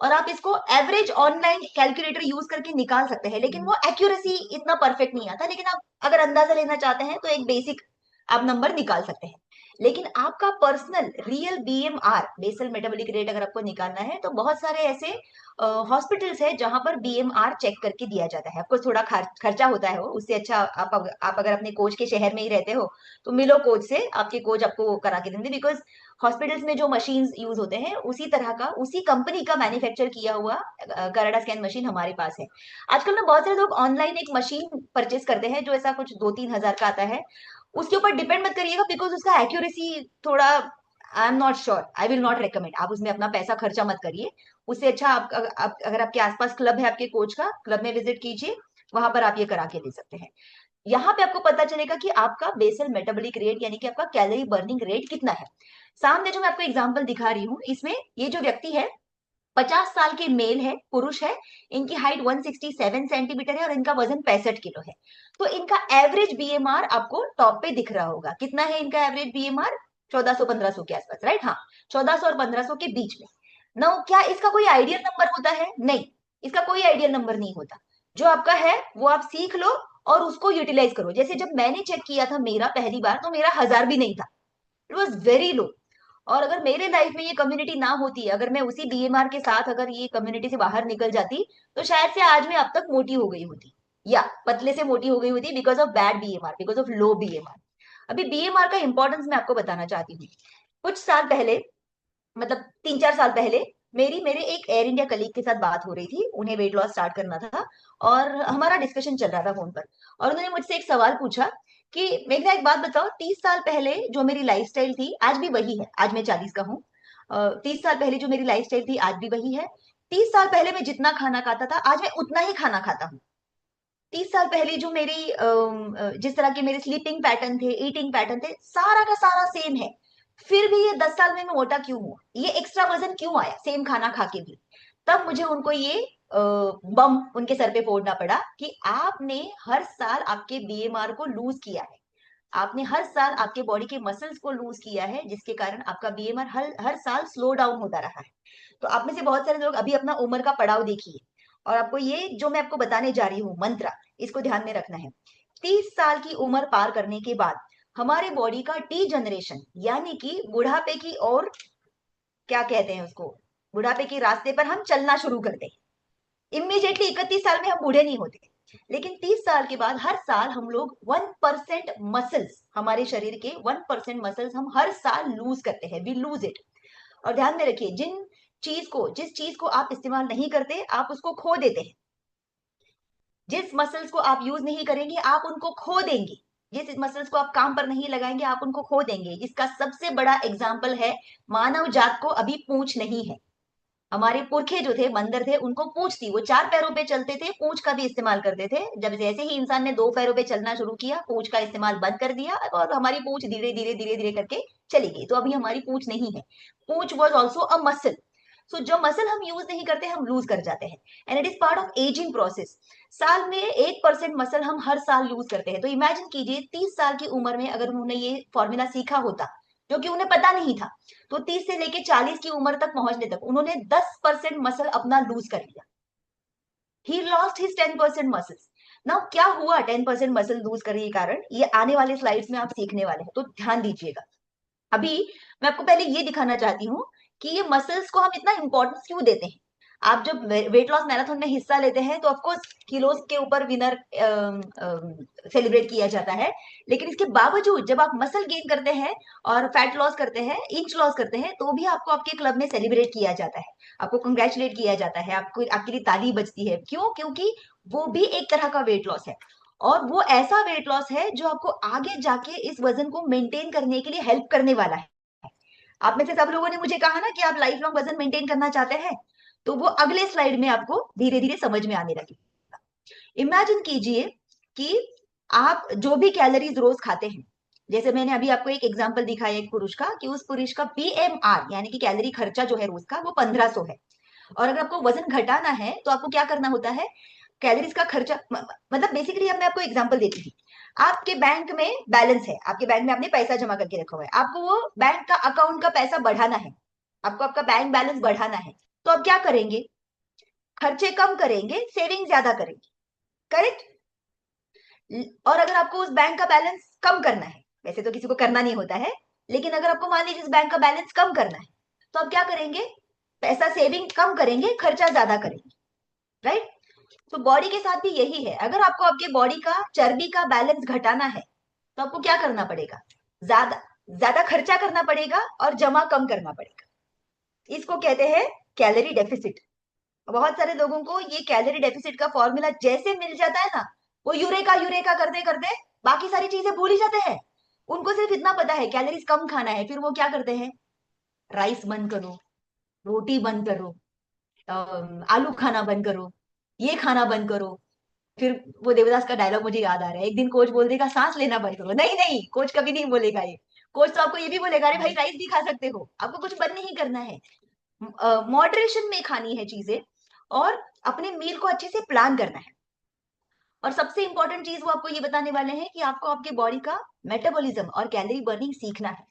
और आप इसको एवरेज ऑनलाइन कैलकुलेटर यूज करके निकाल सकते हैं, लेकिन वो एक्यूरेसी इतना परफेक्ट नहीं आता। लेकिन आप अगर अंदाजा लेना चाहते हैं तो एक बेसिक आप नंबर निकाल सकते हैं। लेकिन आपका personal real BMR, basal metabolic rate, अगर आपको निकालना है तो बहुत सारे ऐसे हॉस्पिटल्स है जहां पर बीएमआर चेक करके दिया जाता है। आपको थोड़ा खर्चा होता है, वो उससे अच्छा आप अगर अपने कोच के शहर में ही रहते हो तो मिलो कोच से, आपके कोच आपको वो करा के देंगे। बिकॉज हॉस्पिटल्स में जो मशीन यूज होते हैं उसी तरह का, उसी कंपनी का मैन्युफैक्चर किया हुआ कराडा स्कैन मशीन हमारे पास है। आजकल ना बहुत सारे लोग ऑनलाइन एक मशीन परचेज करते हैं जो ऐसा कुछ 2-3 हजार का आता है। उसके ऊपर डिपेंड मत करिएगा, बिकॉज उसका एक्यूरेसी थोड़ा, I am not sure, I will not recommend. आप उसमें अपना पैसा खर्चा मत करिए। उससे अच्छा अगर आपके आसपास क्लब है आपके कोच का, क्लब में विजिट कीजिए, वहां पर आप ये करा के ले सकते हैं। यहाँ पे आपको पता चलेगा कि आपका बेसल मेटाबॉलिक रेट यानी कि आपका कैलोरी बर्निंग रेट कितना है। सामने जो मैं आपको एग्जांपल दिखा रही हूँ, इसमें ये जो व्यक्ति है 50 साल के मेल है, पुरुष है। इनकी हाइट 167 सेंटीमीटर है और इनका वजन 65 किलो है। तो इनका एवरेज बीएमआर आपको टॉप पे दिख रहा होगा। कितना है इनका एवरेज बीएमआर? 1400-1500 के आसपास, राइट? हाँ, 1400 और 1500 के बीच में। नो, क्या इसका कोई आइडियल नंबर होता है? नहीं, इसका कोई आइडियल नंबर नहीं होता। जो आपका है वो आप सीख लो और उसको यूटिलाइज करो। जैसे जब मैंने चेक किया था मेरा पहली बार, तो मेरा 1000 भी नहीं था, इट वॉज वेरी लो। और अगर मेरे लाइफ में ये कम्युनिटी ना होती, अगर मैं उसी बीएमआर के साथ अगर ये कम्युनिटी से बाहर निकल जाती, तो शायद से आज मैं अब तक मोटी हो गई होती, या पतले से मोटी हो गई होती, because of bad BMR, because of low BMR. अभी बीएमआर का इंपॉर्टेंस मैं आपको बताना चाहती हूँ। कुछ साल पहले, मतलब 3-4 साल पहले, मेरे एक एयर इंडिया कलीग के साथ बात हो रही थी। उन्हें वेट लॉस स्टार्ट करना था और हमारा डिस्कशन चल रहा था फोन पर। और उन्होंने मुझसे एक सवाल पूछा कि मेघना एक बात बताओ, 30 साल पहले जो मेरी लाइफस्टाइल थी आज भी वही है? आज मैं 40 का हूँ। 30 साल पहले जो मेरी लाइफस्टाइल थी आज भी वही है। 30 साल पहले मैं जितना खाना खाता था आज मैं उतना ही खाना खाता हूँ। 30 साल पहले जो मेरी जिस तरह के मेरे स्लीपिंग पैटर्न थे, ईटिंग पैटर्न थे, सारा का सारा सेम है। फिर भी ये 10 साल में मैं मोटा क्यों हुआ, ये एक्स्ट्रा वजन क्यों आया सेम खाना खा के भी? तब मुझे उनको ये बम उनके सर पे फोड़ना पड़ा कि आपने हर साल आपके बीएमआर को लूज किया है। आपने हर साल आपके बॉडी के मसल्स को लूज किया है, जिसके कारण आपका बीएमआर हर हर साल स्लो डाउन होता रहा है। तो आप में से बहुत सारे लोग अभी अपना उम्र का पड़ाव देखिए, और आपको ये जो मैं आपको बताने जा रही हूँ मंत्र, इसको ध्यान में रखना है। 30 साल की उम्र पार करने के बाद हमारे बॉडी का डी जनरेशन, यानी कि बुढ़ापे की और, क्या कहते हैं उसको, बुढ़ापे के रास्ते पर हम चलना शुरू करते हैं। इमीडिएटली 31 साल में हम बूढ़े नहीं होते, लेकिन 30 साल के बाद हर साल हम लोग 1% मसल्स, हमारे शरीर के 1% मसल्स हम हर साल लूज करते हैं, वी लूज इट। और ध्यान में रखिए, जिस चीज को आप इस्तेमाल नहीं करते आप उसको खो देते हैं। जिस मसल्स को आप यूज नहीं करेंगे आप उनको खो देंगे। जिस मसल्स को आप काम पर नहीं लगाएंगे आप उनको खो देंगे। इसका सबसे बड़ा एग्जाम्पल है, मानव जात को अभी पूंछ नहीं है। हमारे पुरखे जो थे, बंदर थे, उनको पूंछ थी, वो 4 पैरों पे चलते थे, पूंछ का भी इस्तेमाल करते थे। जब जैसे ही इंसान ने 2 पैरों पे चलना शुरू किया, पूंछ का इस्तेमाल बंद कर दिया और हमारी पूंछ धीरे धीरे धीरे धीरे करके चली गई। तो अभी हमारी पूंछ नहीं है। पूंछ वॉज ऑल्सो अ मसल। सो जो मसल हम यूज नहीं करते हम लूज कर जाते हैं, and it is part of ageing process. साल में 1% मसल हम हर साल लूज करते हैं। तो इमेजिन कीजिए, 30 साल की उम्र में अगर उन्होंने ये फॉर्मूला सीखा होता, जो कि उन्हें पता नहीं था, तो 30 से लेके 40 की उम्र तक पहुंचने तक उन्होंने 10% मसल अपना लूज कर लिया। He lost his 10% muscles. Now क्या हुआ 10% मसल लूज करने के कारण, ये आने वाले स्लाइड्स में आप सीखने वाले हैं, तो ध्यान दीजिएगा। अभी मैं आपको पहले ये दिखाना चाहती हूँ कि ये मसल्स को हम इतना इंपॉर्टेंस क्यों देते हैं। आप जब वेट लॉस मैराथन में हिस्सा लेते हैं तो ऑफकोर्स किलोस के ऊपर विनर सेलिब्रेट किया जाता है, लेकिन इसके बावजूद जब आप मसल गेन करते हैं और फैट लॉस करते हैं, इंच लॉस करते हैं, तो भी आपको आपके क्लब में सेलिब्रेट किया जाता है, आपको कंग्रेचुलेट किया जाता है, आपको आपके लिए ताली बजती है। क्यों? क्योंकि वो भी एक तरह का वेट लॉस है, और वो ऐसा वेट लॉस है जो आपको आगे जाके इस वजन को मेंटेन करने के लिए हेल्प करने वाला है। आप में से सब लोगों ने मुझे कहा ना कि आप लाइफ लॉन्ग वजन मेंटेन करना चाहते हैं, तो वो अगले स्लाइड में आपको धीरे धीरे समझ में आने लगी। इमेजिन कीजिए कि आप जो भी कैलोरीज रोज खाते हैं, जैसे मैंने अभी आपको एक एग्जांपल दिखाया एक पुरुष का, कि उस पुरुष का बीएमआर यानी कि कैलोरी खर्चा जो है रोज का वो 1500 है। और अगर आपको वजन घटाना है तो आपको क्या करना होता है, कैलोरीज का खर्चा मतलब बेसिकली, अब मैं आपको एग्जांपल देती थी। आपके बैंक में बैलेंस है, आपके बैंक में आपने पैसा जमा करके रखा हुआ है, आपको वो बैंक का अकाउंट का पैसा बढ़ाना है, आपको आपका बैंक बैलेंस बढ़ाना है। तो आप क्या करेंगे? खर्चे कम करेंगे, सेविंग ज्यादा करेंगे, करेक्ट? और अगर आपको उस बैंक का बैलेंस कम करना है, वैसे तो किसी को करना नहीं होता है, लेकिन अगर आपको मान लीजिए इस बैंक का बैलेंस कम करना है, तो आप क्या करेंगे? पैसा सेविंग कम करेंगे, खर्चा ज्यादा करेंगे, राइट? तो बॉडी के साथ भी यही है। अगर आपको आपके बॉडी का चर्बी का बैलेंस घटाना है, तो आपको क्या करना पड़ेगा? ज्यादा ज्यादा खर्चा करना पड़ेगा और जमा कम करना पड़ेगा। इसको कहते हैं कैलोरी डेफिसिट। बहुत सारे लोगों को ये कैलोरी डेफिसिट का फॉर्मूला जैसे मिल जाता है ना, वो यूरेका यूरेका करते करते बाकी सारी चीजें भूल ही जाते हैं। उनको सिर्फ इतना पता है कैलोरीज कम खाना है, फिर वो क्या करते हैं? राइस बंद करो, रोटी बंद करो, आलू खाना बंद करो, ये खाना बंद करो। फिर वो देवदास का डायलॉग मुझे याद आ रहा है, एक दिन कोच बोल देगा सांस लेना बंद करो। नहीं नहीं, कोच कभी नहीं बोलेगा ये। कोच तो आपको ये भी बोलेगा, अरे भाई राइस भी खा सकते हो, आपको कुछ बंद नहीं करना है। मॉडरेशन में खानी है चीजें, और अपने मील को अच्छे से प्लान करना है। और सबसे इंपॉर्टेंट चीज वो आपको ये बताने वाले हैं कि आपको आपके बॉडी का मेटाबॉलिज्म और कैलोरी बर्निंग सीखना है।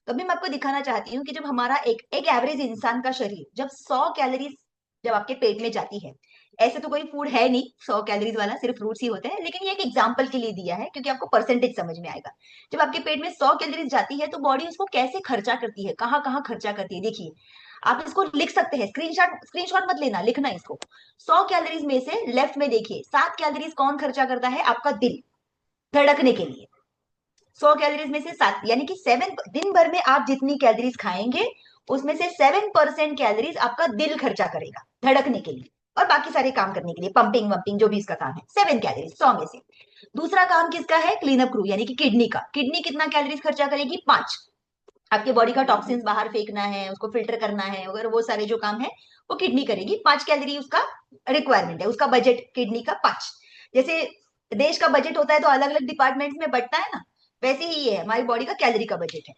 तो अभी मैं आपको दिखाना चाहती हूँ कि जब हमारा एक एक एवरेज इंसान का शरीर जब 100 कैलोरीज जब आपके पेट में जाती है, ऐसे तो कोई फूड है नहीं 100 कैलोरीज वाला, सिर्फ फ्रूट्स ही होते हैं, लेकिन ये एक एग्जांपल के लिए दिया है क्योंकि आपको परसेंटेज समझ में आएगा। जब आपके पेट में 100 कैलोरीज जाती है तो बॉडी उसको कैसे खर्चा करती है, कहाँ कहाँ खर्चा करती है, देखिए। आप इसको लिख सकते हैं, स्क्रीनशॉट स्क्रीनशॉट मत लेना, लिखना इसको। 100 कैलोरीज में से लेफ्ट में देखिए 7 कैलोरीज कौन खर्चा करता है? आपका दिल, धड़कने के लिए। 100 कैलोरीज में से 7 यानी कि 7, दिन भर में आप जितनी कैलोरीज खाएंगे उसमें से 7% कैलोरीज आपका दिल खर्चा करेगा धड़कने के लिए, और बाकी सारे काम करने के लिए, पंपिंग वंपिंग जो भी इसका काम है। 7 कैलोरीज 100 में से। दूसरा काम किसका है? क्लीन अप क्रू यानी कि किडनी का। किडनी कितना कैलोरीज खर्चा करेगी? 5। आपके बॉडी का टॉक्सिन्स बाहर फेंकना है, उसको फिल्टर करना है, अगर वो सारे जो काम है वो किडनी करेगी। 5 कैलोरी उसका रिक्वायरमेंट है, उसका बजट किडनी का 5। जैसे देश का बजट होता है तो अलग अलग डिपार्टमेंट्स में बंटता है ना, वैसे ही ये है, हमारी बॉडी का कैलोरी का बजट है।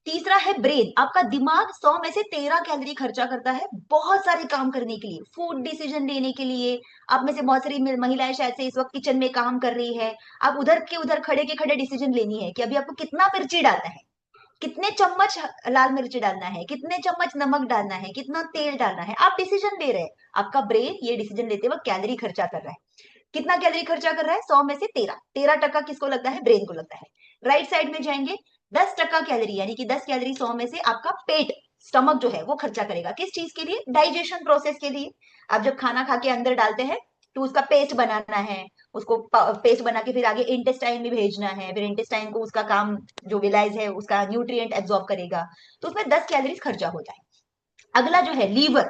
तीसरा है ब्रेन। आपका दिमाग 100 में से 13 कैलोरी खर्चा करता है बहुत सारे काम करने के लिए, फूड डिसीजन लेने के लिए। आप में से बहुत सारी महिलाएं शायद से इस वक्त किचन में काम कर रही है, आप उधर के उधर खड़े के खड़े डिसीजन लेनी है कि अभी आपको कितना मिर्ची डालना है, कितने चम्मच लाल मिर्च डालना है, कितने चम्मच नमक डालना है, कितना तेल डालना है, आप डिसीजन ले रहे हैं। आपका ब्रेन ये डिसीजन लेते वक्त कैलोरी खर्चा कर रहा है। कितना कैलोरी खर्चा कर रहा है? 100 में से 13। 13% किसको लगता है? ब्रेन को लगता है। राइट साइड में जाएंगे, 10% कैलोरी यानी कि 10 कैलोरी 100 में से आपका पेट, स्टमक जो है वो खर्चा करेगा। किस चीज के लिए? डाइजेशन प्रोसेस के लिए। आप जब खाना खा के अंदर डालते हैं तो उसका पेस्ट बनाना है, उसको पेस्ट बना के फिर आगे इंटेस्टाइन में भेजना है, फिर इंटेस्टाइन को उसका काम, जो विलाइज है उसका न्यूट्रिएंट एब्जॉर्ब करेगा, तो उसमें 10 कैलोरीज खर्चा होता है। अगला जो है लीवर।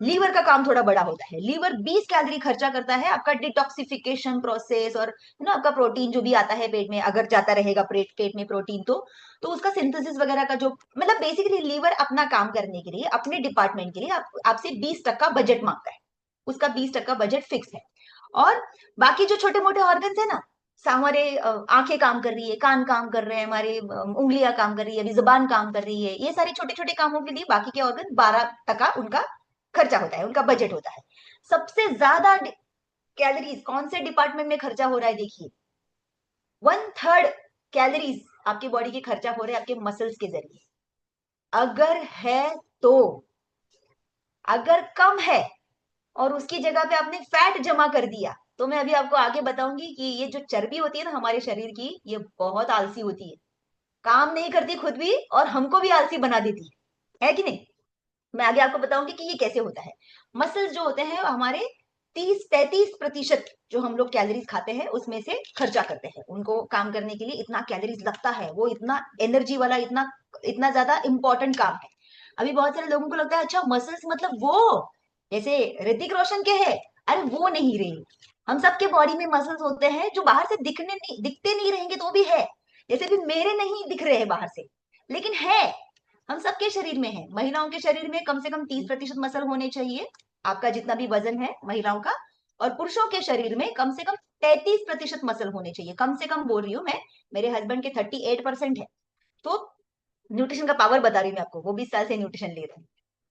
लीवर का काम थोड़ा बड़ा होता है। लीवर 20 कैलोरी खर्चा करता है, आपका डिटॉक्सिफिकेशन प्रोसेस और आपका प्रोटीन जो भी आता है पेट में, अगर जाता रहेगा पेट में प्रोटीन तो उसका सिंथेसिस वगैरह का जो, मतलब बेसिकली लीवर अपना काम करने के लिए, अपने डिपार्टमेंट के लिए आपसे 20% बजट मांगता है। उसका 20% बजट फिक्स है। और बाकी जो छोटे मोटे ऑर्गन्स है ना, हमारे आंखें काम कर रही है, कान काम कर रहे हैं, हमारे उंगलियां काम कर रही है, अभी जुबान काम कर रही है, ये सारे छोटे छोटे कामों के लिए बाकी के ऑर्गन 12% उनका खर्चा होता है, उनका बजट होता है। सबसे ज्यादा कैलोरीज कौन से डिपार्टमेंट में खर्चा हो रहा है? देखिए, 1/3 कैलोरीज आपकी बॉडी के खर्चा हो रहे हैं आपके मसल्स के जरिए। अगर है तो, अगर कम है और उसकी जगह पे आपने फैट जमा कर दिया, तो मैं अभी आपको आगे बताऊंगी कि ये जो चर्बी होती है ना हमारे शरीर की, ये बहुत आलसी होती है, काम नहीं करती खुद भी और हमको भी आलसी बना देती है कि नहीं? मैं आगे आपको बताऊंगी कि ये कैसे होता है। मसल्स जो होते हैं हमारे 30-33% जो हम लोग कैलोरीज खाते हैं उसमें से खर्चा करते हैं, उनको काम करने के लिए इतना कैलोरीज लगता है, वो इतना एनर्जी वाला, इतना इतना ज्यादा इंपॉर्टेंट काम है। अभी बहुत सारे लोगों को लगता है अच्छा मसल्स मतलब वो जैसे ऋतिक रोशन के है, अरे वो नहीं रही। हम सबके बॉडी में मसल्स होते हैं जो बाहर से दिखते नहीं रहेंगे तो भी है। जैसे भी मेरे नहीं दिख रहे हैं बाहर से, लेकिन है, हम सबके शरीर में है। महिलाओं के शरीर में कम से कम 30% मसल होने चाहिए, आपका जितना भी वजन है महिलाओं का। और पुरुषों के शरीर में कम से कम 33% मसल होने चाहिए, कम से कम बोल रही हूँ मैं। मेरे हस्बैंड के 38% है। तो न्यूट्रिशन का पावर बता रही हूँ मैं आपको, वो 20 साल से न्यूट्रिशन ले रहे हैं।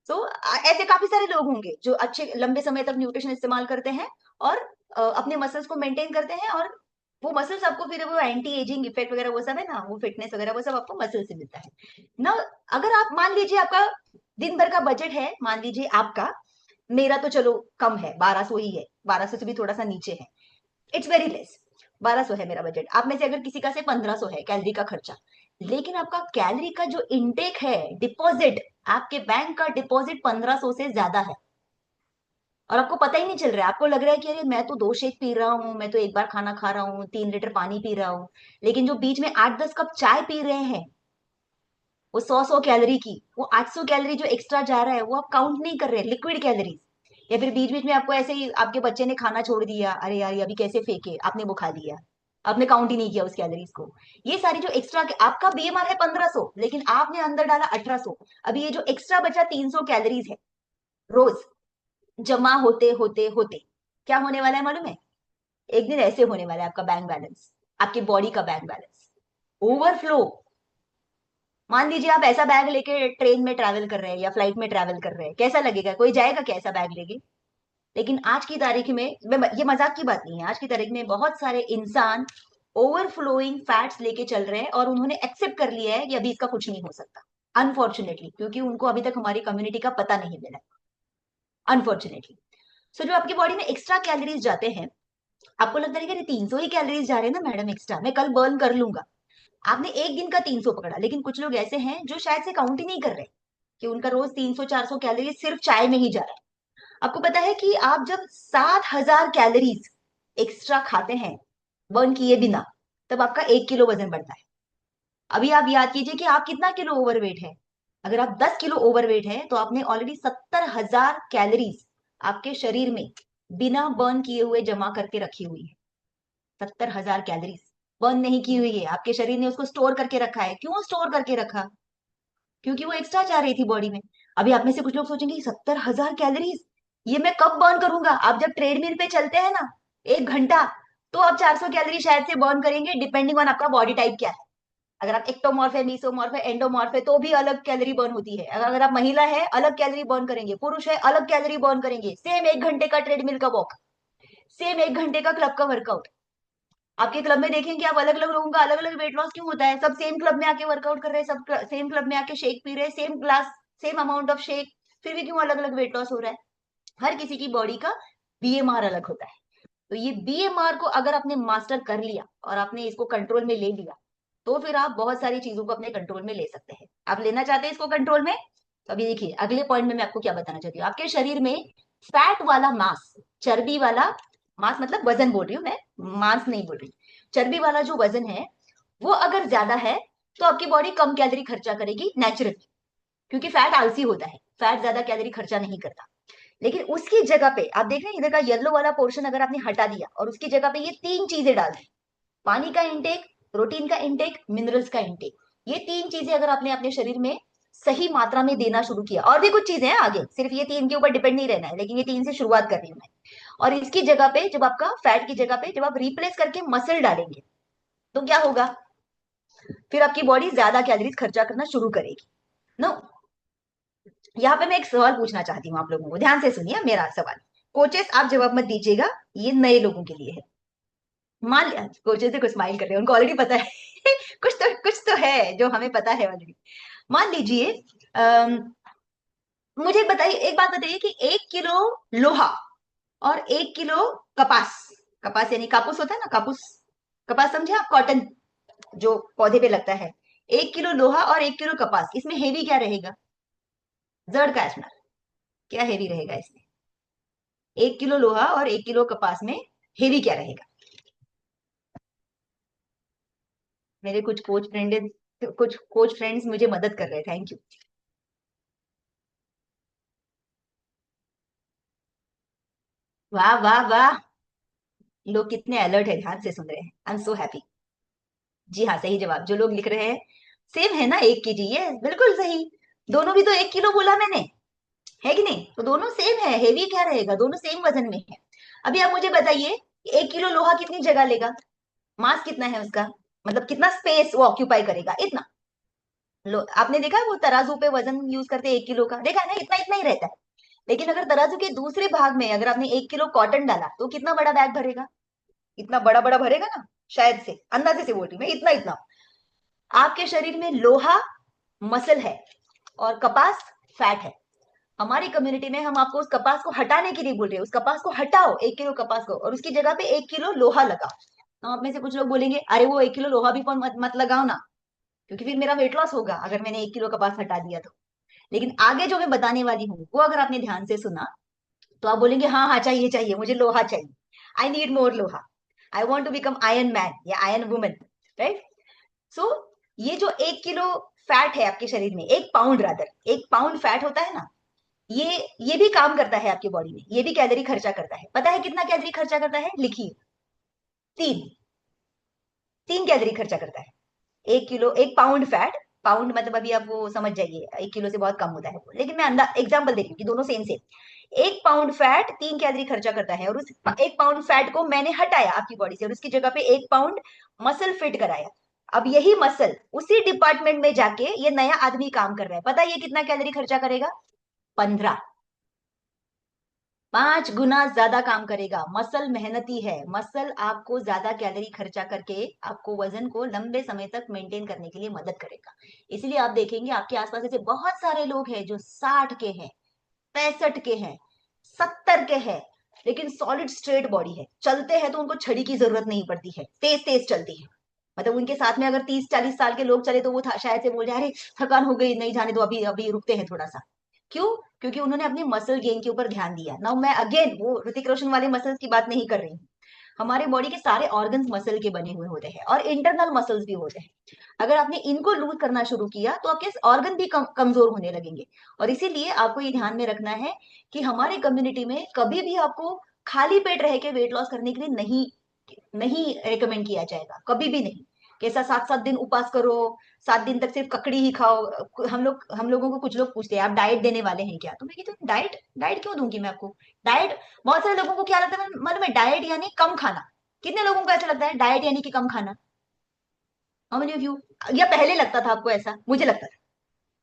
तो ऐसे काफी सारे लोग होंगे जो अच्छे लंबे समय तक न्यूट्रिशन इस्तेमाल करते हैं और अपने मसल्स को मेंटेन करते हैं, और वो मसल्स आपको फिर वो एंटी एजिंग इफेक्ट वगैरह वो सब है ना, वो फिटनेस वगैरह वो सब आपको मसल से मिलता है ना। अगर आप मान लीजिए आपका दिन भर का बजट है, मान लीजिए आपका, मेरा तो चलो कम है, 1200 ही है, 1200 से भी थोड़ा सा नीचे है, इट्स वेरी लेस। 1200 है मेरा बजट, आप में से अगर किसी का से 1500 है कैलोरी का खर्चा, लेकिन आपका कैलोरी का जो इनटेक है, डिपॉजिट, आपके बैंक का डिपॉजिट 1500 से ज्यादा है, और आपको पता ही नहीं चल रहा है। आपको लग रहा है कि अरे मैं तो 2 शेक पी रहा हूँ, मैं तो एक बार खाना खा रहा हूँ, 3 लीटर पानी पी रहा हूँ, लेकिन जो बीच में 8-10 कप चाय पी रहे हैं, वो 100-100 कैलोरी की, वो 800 कैलोरी जो एक्स्ट्रा जा रहा है, वो आप काउंट नहीं कर रहे, लिक्विड कैलोरीज। या फिर बीच बीच में आपको ऐसे ही आपके बच्चे ने खाना छोड़ दिया, अरे यार ये अभी कैसे फेंके, आपने वो खा लिया, आपने काउंट ही नहीं किया उस कैलोरीज को। ये सारी जो एक्स्ट्रा, आपका बीएमआर है 1500, लेकिन आपने अंदर डाला 1800। अभी ये जो एक्स्ट्रा बचा 300 कैलोरीज है, रोज जमा होते होते होते क्या होने वाला है मालूम है? एक दिन ऐसे होने वाला है आपका बैंक बैलेंस, आपके बॉडी का बैंक बैलेंस ओवरफ्लो। मान लीजिए आप ऐसा बैग लेके ट्रेन में ट्रैवल कर रहे हैं या फ्लाइट में ट्रैवल कर रहे हैं, कैसा लगेगा? कोई जाएगा क्या ऐसा बैग लेके? लेकिन आज की तारीख में, ये मजाक की बात नहीं है, आज की तारीख में बहुत सारे इंसान ओवरफ्लोइंग फैट्स लेके चल रहे हैं, और उन्होंने एक्सेप्ट कर लिया है कि अभी इसका कुछ नहीं हो सकता, अनफॉर्चुनेटली, क्योंकि उनको अभी तक हमारी कम्युनिटी का पता नहीं मिला, अनफॉर्चुनेटली। सो जो आपकी बॉडी में एक्स्ट्रा कैलोरीज जाते हैं, आपको लगता है कि 300 ही कैलोरीज जा रहे हैं ना मैडम एक्स्ट्रा, मैं कल बर्न कर लूंगा। आपने एक दिन का 300 पकड़ा, लेकिन कुछ लोग ऐसे हैं जो शायद से काउंट ही नहीं कर रहे कि उनका रोज 300-400 कैलोरी सिर्फ चाय में ही जा रहा है। आपको पता है कि आप जब 7000 कैलोरीज एक्स्ट्रा खाते हैं बर्न किए बिना, तब आपका 1 किलो वजन बढ़ता है। अभी आप याद कीजिए कि आप कितना किलो ओवरवेट है। अगर आप 10 किलो ओवरवेट है, तो आपने ऑलरेडी 70,000 कैलोरीज आपके शरीर में बिना बर्न किए हुए जमा करके रखी हुई है। 70,000 कैलोरीज बर्न नहीं की हुई है, आपके शरीर ने उसको स्टोर करके रखा है। क्यों स्टोर करके रखा? क्योंकि वो एक्स्ट्रा जा रही थी बॉडी में। अभी आप में से कुछ लोग सोचेंगे 70,000 कैलोरीज ये मैं कब बर्न करूंगा? आप जब ट्रेडमिल पे चलते हैं ना 1 घंटा, तो आप 400 कैलोरी शायद से बर्न करेंगे, डिपेंडिंग ऑन आपका बॉडी टाइप क्या है। अगर आप एक्टोमॉर्फ है, मीसोमॉर्फ है, एंडोमॉर्फ है, तो भी अलग कैलोरी बर्न होती है। अगर आप महिला है, अलग कैलोरी बर्न करेंगे, पुरुष है अलग कैलोरी बर्न करेंगे। सेम 1 घंटे का ट्रेडमिल का वॉक, सेम 1 घंटे का क्लब का वर्कआउट। आपके क्लब में देखें कि आप अलग अलग लोगों का अलग अलग वेट लॉस क्यों होता है? सब सेम क्लब में आके वर्कआउट कर रहे हैं, सब सेम क्लब में आके शेक पी रहे हैं, same glass, same amount of shake, फिर भी क्यों अलग अलग वेट लॉस हो रहा है? हर किसी की बॉडी का बीएमआर अलग होता है। तो ये बीएमआर को अगर आपने मास्टर कर लिया और आपने इसको कंट्रोल में ले लिया, तो फिर आप बहुत सारी चीजों को अपने कंट्रोल में ले सकते हैं। आप लेना चाहते हैं इसको कंट्रोल में? तो अभी देखिए अगले पॉइंट में मैं आपको क्या बताना चाहती हूँ। आपके शरीर में फैट वाला मास, चर्बी वाला मास, मतलब वजन बोल रही हूँ मैं, मांस नहीं बोल रही, चर्बी वाला जो वजन है, वो अगर ज्यादा है, तो आपकी बॉडी कम कैलोरी खर्चा करेगी नेचुरली, क्योंकि फैट आलसी होता है, फैट ज्यादा कैलोरी खर्चा नहीं करता। लेकिन उसकी जगह पे आप देख रहे हैं, इधर का येलो वाला पोर्शन अगर आपने हटा दिया और उसकी जगह पे ये 3 चीजें डाल दी, पानी का इंटेक, प्रोटीन का इंटेक, मिनरल्स का इंटेक, ये 3 चीजें अगर आपने अपने शरीर में सही मात्रा में देना शुरू किया, और भी कुछ चीजें हैं आगे, सिर्फ ये 3 के ऊपर डिपेंड नहीं रहना है, लेकिन ये 3 से शुरुआत कर रही हूं मैं। और इसकी जगह पे जब आपका फैट की जगह पे जब आप रिप्लेस करके मसल डालेंगे, तो क्या होगा? फिर आपकी बॉडी ज्यादा कैलोरीज खर्चा करना शुरू करेगी। नो, यहाँ पे मैं एक सवाल पूछना चाहती हूँ आप लोगों को, ध्यान से सुनिए मेरा सवाल। कोचेस आप जवाब मत दीजिएगा, ये नए लोगों के लिए है। मान लिया कोचेस देखो स्माइल कर रहे हैं, उनको ऑलरेडी पता है कुछ तो है जो हमें पता है ऑलरेडी। मान लीजिए, अम, मुझे बताइए, एक बात बताइए कि 1 किलो लोहा और 1 किलो कपास, कपास यानी कापूस होता है ना, कापूस, कपास समझे आप, कॉटन जो पौधे पे लगता है। 1 किलो लोहा और 1 किलो कपास, इसमें हेवी क्या रहेगा? जड़ का स्मल, क्या हेवी रहेगा इसमें? 1 किलो लोहा और 1 किलो कपास में हेवी क्या रहेगा? मेरे कुछ कोच फ्रेंड्स मुझे मदद कर रहे हैं, थैंक यू। वाह वाह वाह, लोग कितने अलर्ट है, ध्यान से सुन रहे हैं, आई एम सो हैप्पी। जी हाँ, सही जवाब जो लोग लिख रहे हैं, सेम है ना 1 केजी, ये बिल्कुल सही। दोनों भी तो 1 किलो बोला मैंने, है कि नहीं? तो दोनों सेम है, हेवी क्या रहेगा, दोनों सेम वजन में है। अभी आप मुझे बताइए, 1 किलो लोहा कितनी जगह लेगा? मास कितना है उसका, मतलब कितना स्पेस वो ऑक्यूपाई करेगा? इतना। लो, आपने देखा है वो तराजू पे वजन यूज करते हैं 1 किलो का, देखा है ना, इतना इतना ही रहता है। लेकिन अगर तराजू के दूसरे भाग में अगर आपने 1 किलो कॉटन डाला, तो कितना बड़ा बैग भरेगा? इतना बड़ा बड़ा भरेगा ना, शायद से, अंदाजे से बोल रही हूँ मैं, इतना इतना। आपके शरीर में लोहा मसल है और कपास फैट है। हमारी कम्युनिटी में हम आपको उस कपास को हटाने के लिए बोल रहे हैं, उस कपास को हटाओ, 1 किलो कपास को, और उसकी जगह पे 1 किलो लोहा लगाओ। तो आप में से कुछ लोग बोलेंगे अरे वो 1 किलो लोहा भी मत लगाओ ना। क्योंकि फिर मेरा वेट लॉस होगा अगर मैंने 1 किलो कपास हटा दिया तो। लेकिन आगे जो मैं बताने वाली हूँ वो अगर आपने ध्यान से सुना तो आप बोलेंगे हाँ हाँ चाहिए चाहिए, मुझे लोहा चाहिए, आई नीड मोर लोहा, I want to become iron man या आयरन वुमन, राइट। सो ये जो 1 किलो फैट है आपके शरीर में, 1 पाउंड रादर, 1 पाउंड फैट होता है ना, ये भी काम करता है आपकी बॉडी में, ये भी कैलोरी खर्चा करता है। पता है कितना कैलोरी खर्चा करता है? लिखिए, 3। 3 कैलोरी खर्चा करता है 1 किलो, 1 पाउंड फैट। पाउंड मतलब अभी आप वो समझ जाइए, 1 किलो से बहुत कम होता है वो, लेकिन मैं अंदाज एग्जाम्पल दे रही हूँ कि दोनों same same. 1 pound fat 3 calorie खर्चा करता है, और उस 1 पाउंड फैट को मैंने हटाया आपकी बॉडी से और उसकी जगह पे 1 पाउंड मसल फिट कराया। अब यही मसल उसी डिपार्टमेंट में जाके ये नया आदमी काम कर रहा है, पता है ये कितना कैलोरी खर्चा करेगा? 15। 5 गुना ज्यादा काम करेगा। मसल मेहनती है, मसल आपको ज्यादा कैलोरी खर्चा करके आपको वजन को लंबे समय तक मेंटेन करने के लिए मदद करेगा। इसलिए आप देखेंगे आपके आसपास ऐसे बहुत सारे लोग हैं जो 60 के हैं, 65 के हैं, 70 के हैं, लेकिन सॉलिड स्ट्रेट बॉडी है, चलते हैं तो उनको छड़ी की जरूरत नहीं पड़ती है, तेज तेज चलती है। मतलब उनके साथ में अगर 30-40 साल के लोग चले तो वो शायद से बोल जाए अरे थकान हो गई, नहीं जाने दो, अभी अभी रुकते हैं थोड़ा सा। क्यों? क्योंकि उन्होंने अपनी मसल गेन के ऊपर ध्यान दिया। नाउ मैं अगेन वो ऋतिक रोशन वाले मसल्स की बात नहीं कर रही हूँ। हमारे बॉडी के सारे ऑर्गन्स मसल के बने हुए होते हैं और इंटरनल मसल्स भी होते हैं। अगर आपने इनको लूज करना शुरू किया तो आपके ऑर्गन भी कमजोर होने लगेंगे। और इसीलिए आपको ये ध्यान में रखना है कि हमारे कम्युनिटी में कभी भी आपको खाली पेट रह के वेट लॉस करने के लिए नहीं नहीं रिकमेंड किया जाएगा, कभी भी नहीं। कैसा 7-7 दिन उपास करो, 7 दिन तक सिर्फ ककड़ी ही खाओ। हम लोगों को कुछ लोग पूछते हैं आप डाइट देने वाले हैं क्या, तो मैं कहती हूँ डाइट डाइट क्यों दूंगी मैं आपको? डाइट, बहुत सारे लोगों को क्या लगता है मालूम है, डाइट यानी कम खाना। कितने लोगों को ऐसा लगता है डाइट यानी कि कम खाना? How many of you? या पहले लगता था आपको ऐसा? मुझे लगता था,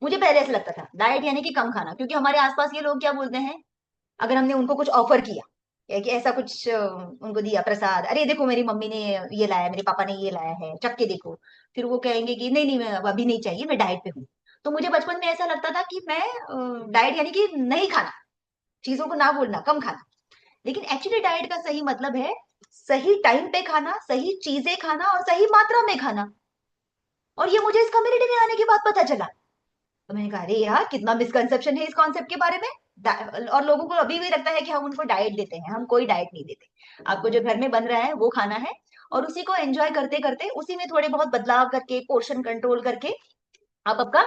मुझे पहले ऐसा लगता था डाइट यानी कि कम खाना, क्योंकि हमारे आसपास ये लोग क्या बोलते हैं, अगर हमने उनको कुछ ऑफर किया या कि ऐसा कुछ उनको दिया प्रसाद, अरे देखो मेरी मम्मी ने ये लाया, मेरे पापा ने ये लाया है, चख के देखो, फिर वो कहेंगे कि नहीं नहीं मैं अभी नहीं चाहिए, मैं डाइट पे हूँ। तो मुझे बचपन में ऐसा लगता था कि मैं डाइट यानी कि नहीं खाना, चीजों को ना बोलना, कम खाना। लेकिन एक्चुअली डाइट का सही मतलब है सही टाइम पे खाना, सही चीजें खाना और सही मात्रा में खाना। और ये मुझे इस कम्युनिटी में आने के बाद पता चला। तो मैंने कहा अरे यार कितना मिसकंसेप्शन है इस कॉन्सेप्ट के बारे में। और लोगों को अभी भी लगता है कि हम उनको डाइट देते हैं, हम कोई डाइट नहीं देते। आपको जो घर में बन रहा है वो खाना है, और उसी को एंजॉय करते करते उसी में थोड़े बहुत बदलाव करके, पोर्शन कंट्रोल करके आप आपका